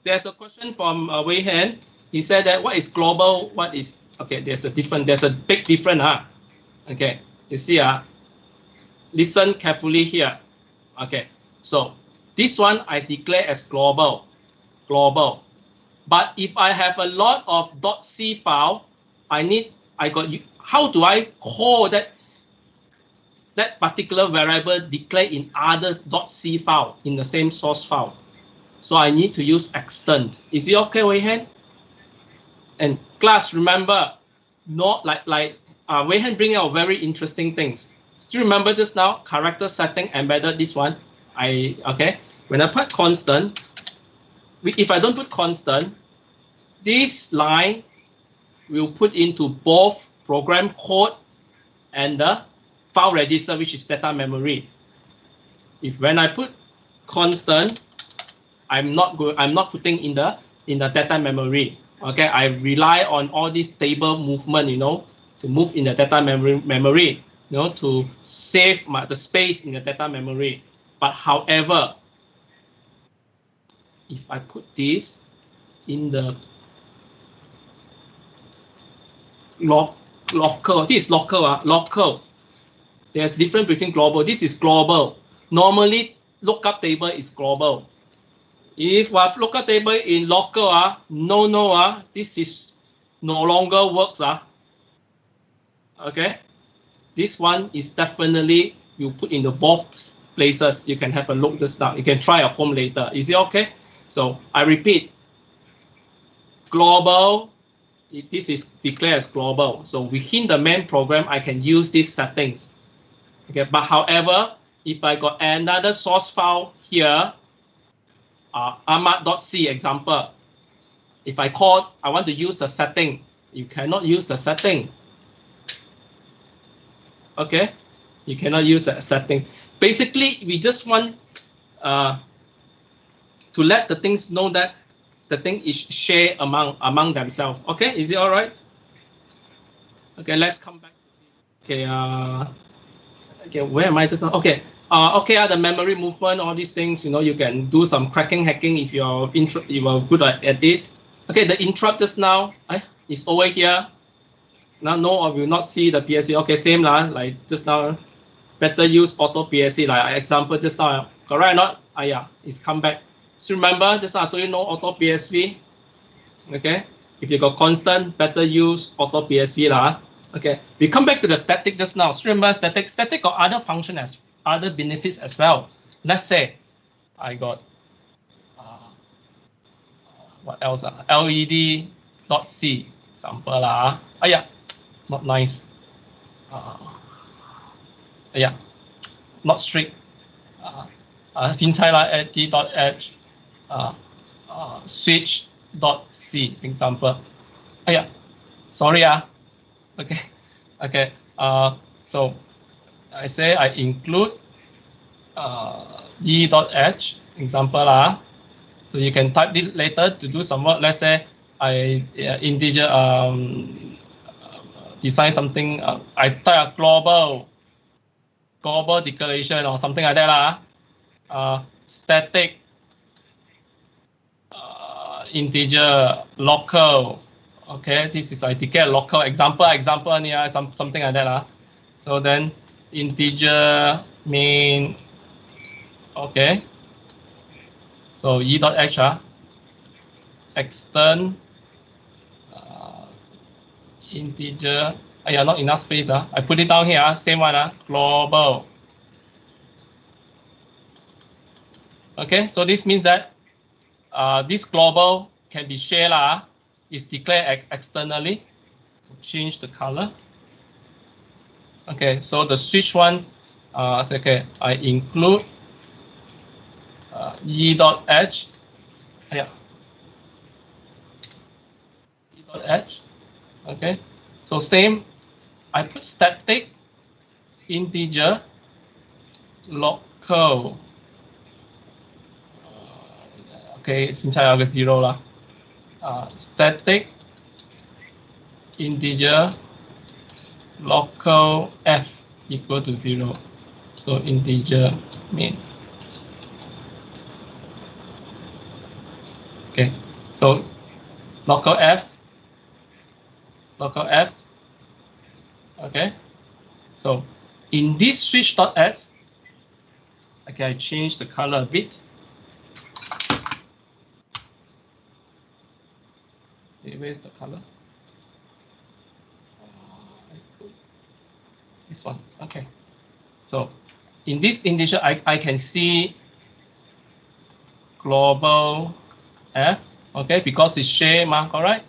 there's a question from Wei Han. He said that what is global? What is, okay, there's a big difference. Okay, you see, listen carefully here. Okay, so this one I declare as global. But if I have a lot of .c file, how do I call that particular variable declared in other .c file in the same source file? So I need to use extend. Is it okay, Wei Han? And class, remember, not like Wei Han bring out very interesting things. Still remember just now, character setting embedded this one. Okay, when I put constant, if I don't put constant, this line will put into both program code and the file register, which is data memory. When I put constant, I'm not putting in the data memory. Okay, I rely on all this table movement, to move in the data memory, to save the space in the data memory. But however, if I put this in the local, this is local. There's difference between global. This is global. Normally, lookup table is global. If I lookup table in local, this is no longer works. Okay, this one is definitely you put in the both places. You can have a look just now. You can try at home later. Is it okay? So I repeat, global, this is declared as global. So within the main program, I can use these settings. Okay, but however, if I got another source file here, ahmad.c example, if I want to use the setting, you cannot use the setting. Okay, you cannot use that setting. Basically, we just want to let the things know that the thing is shared among themselves. Okay, is it all right? Okay, let's come back to this. Okay, okay, where am I just now? Okay, the memory movement, all these things, you can do some cracking hacking if you are good at it. Okay, the interrupt just now is over here. Now, no, I will not see the PSC. Okay, same like just now. Better use auto PSC, like example just now. Correct or not? Yeah, it's come back. So remember, just now I told you no auto PSV. Okay, if you got constant, better use auto PSV lah. Okay, we come back to the static just now. So remember, static got other function other benefits as well. Let's say I got what else? LED.c example lah. Yeah, not nice. Yeah, not strict. d.h switch.c example. Yeah, sorry. Okay. So I say I include d.h example so you can type this later to do some work. Let's say I integer design something. I type a global declaration or something like that static integer local. Okay, this is I declare local example something like that So then integer main. Okay, So e.h extern integer. Yeah, not enough space. I put it down here. Same one. Global. Okay, so this means that this global can be shared. Is declared externally. So change the color. Okay, so the switch one. Okay, I include e.h. Yeah. e.h. Okay, so same. I put static integer local. Okay, 現在有個 zero 啦。Static integer local f equal to 0. So integer main. Okay, so local f. Okay, so in this switch.s, okay, I change the color a bit. Okay, where's the color? I put this one. Okay, so in this integer, I can see global f. Okay, because it's shared, correct?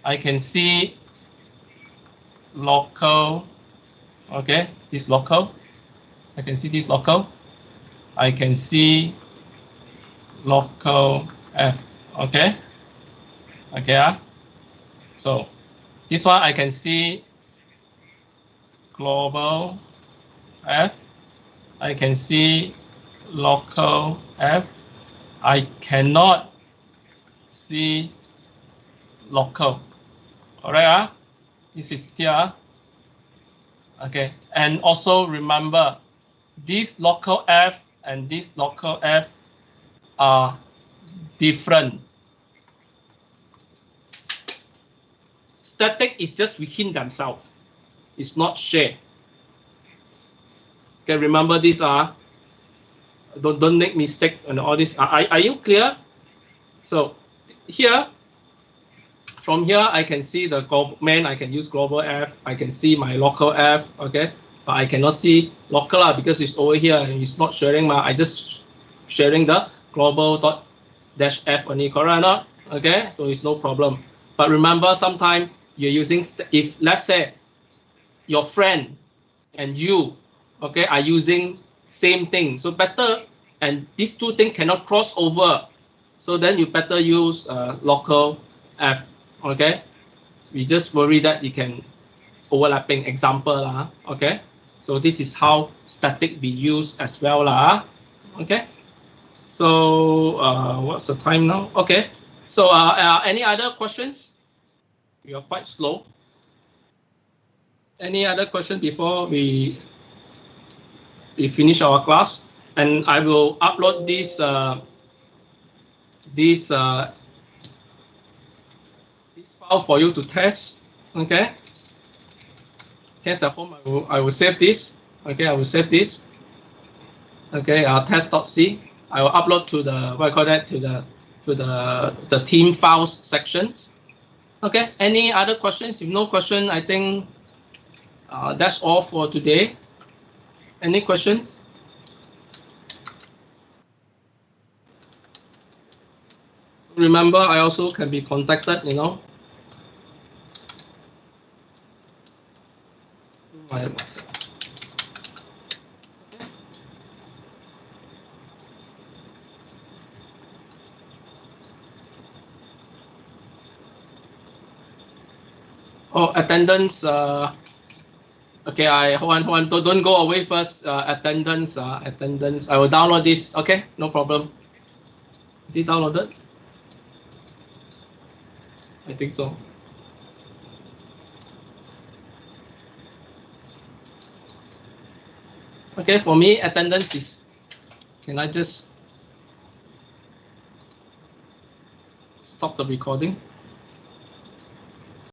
I can see local. Okay, this local. I can see this local. I can see local f. Okay. Okay. So this one I can see global f. I can see local f. I cannot see local. All right. This is here. Okay, and also remember, this local f and this local f are different. Static is just within themselves. It's not shared. Okay, remember these are. Don't make mistake on all this. Are you clear? So here, from here I can see the global main. I can use global f. I can see my local f. Okay, but I cannot see local because it's over here and it's not sharing. I just sharing the global dot dash f only. Correct or not? Okay, so it's no problem. But remember, sometimes you're using, if let's say your friend and you, okay, are using same thing, so better, and these two things cannot cross over, so then you better use local f. Okay, we just worry that you can overlapping example okay, so this is how static be used as well okay. So what's the time now? Okay, so any other questions? We are quite slow. Any other question before we finish our class? And I will upload this file for you to test. Okay. Test at home. I will save this. Okay, I will save this. Okay, test.c. I will upload to the what I call that, to the team files sections. Okay. Any other questions? If no question, I think that's all for today. Any questions? Remember, I also can be contacted, Oh, attendance. Okay, hold on. Don't go away first. Attendance. Attendance. I will download this. Okay, no problem. Is it downloaded? I think so. Okay, for me, attendance is. Can I just stop the recording?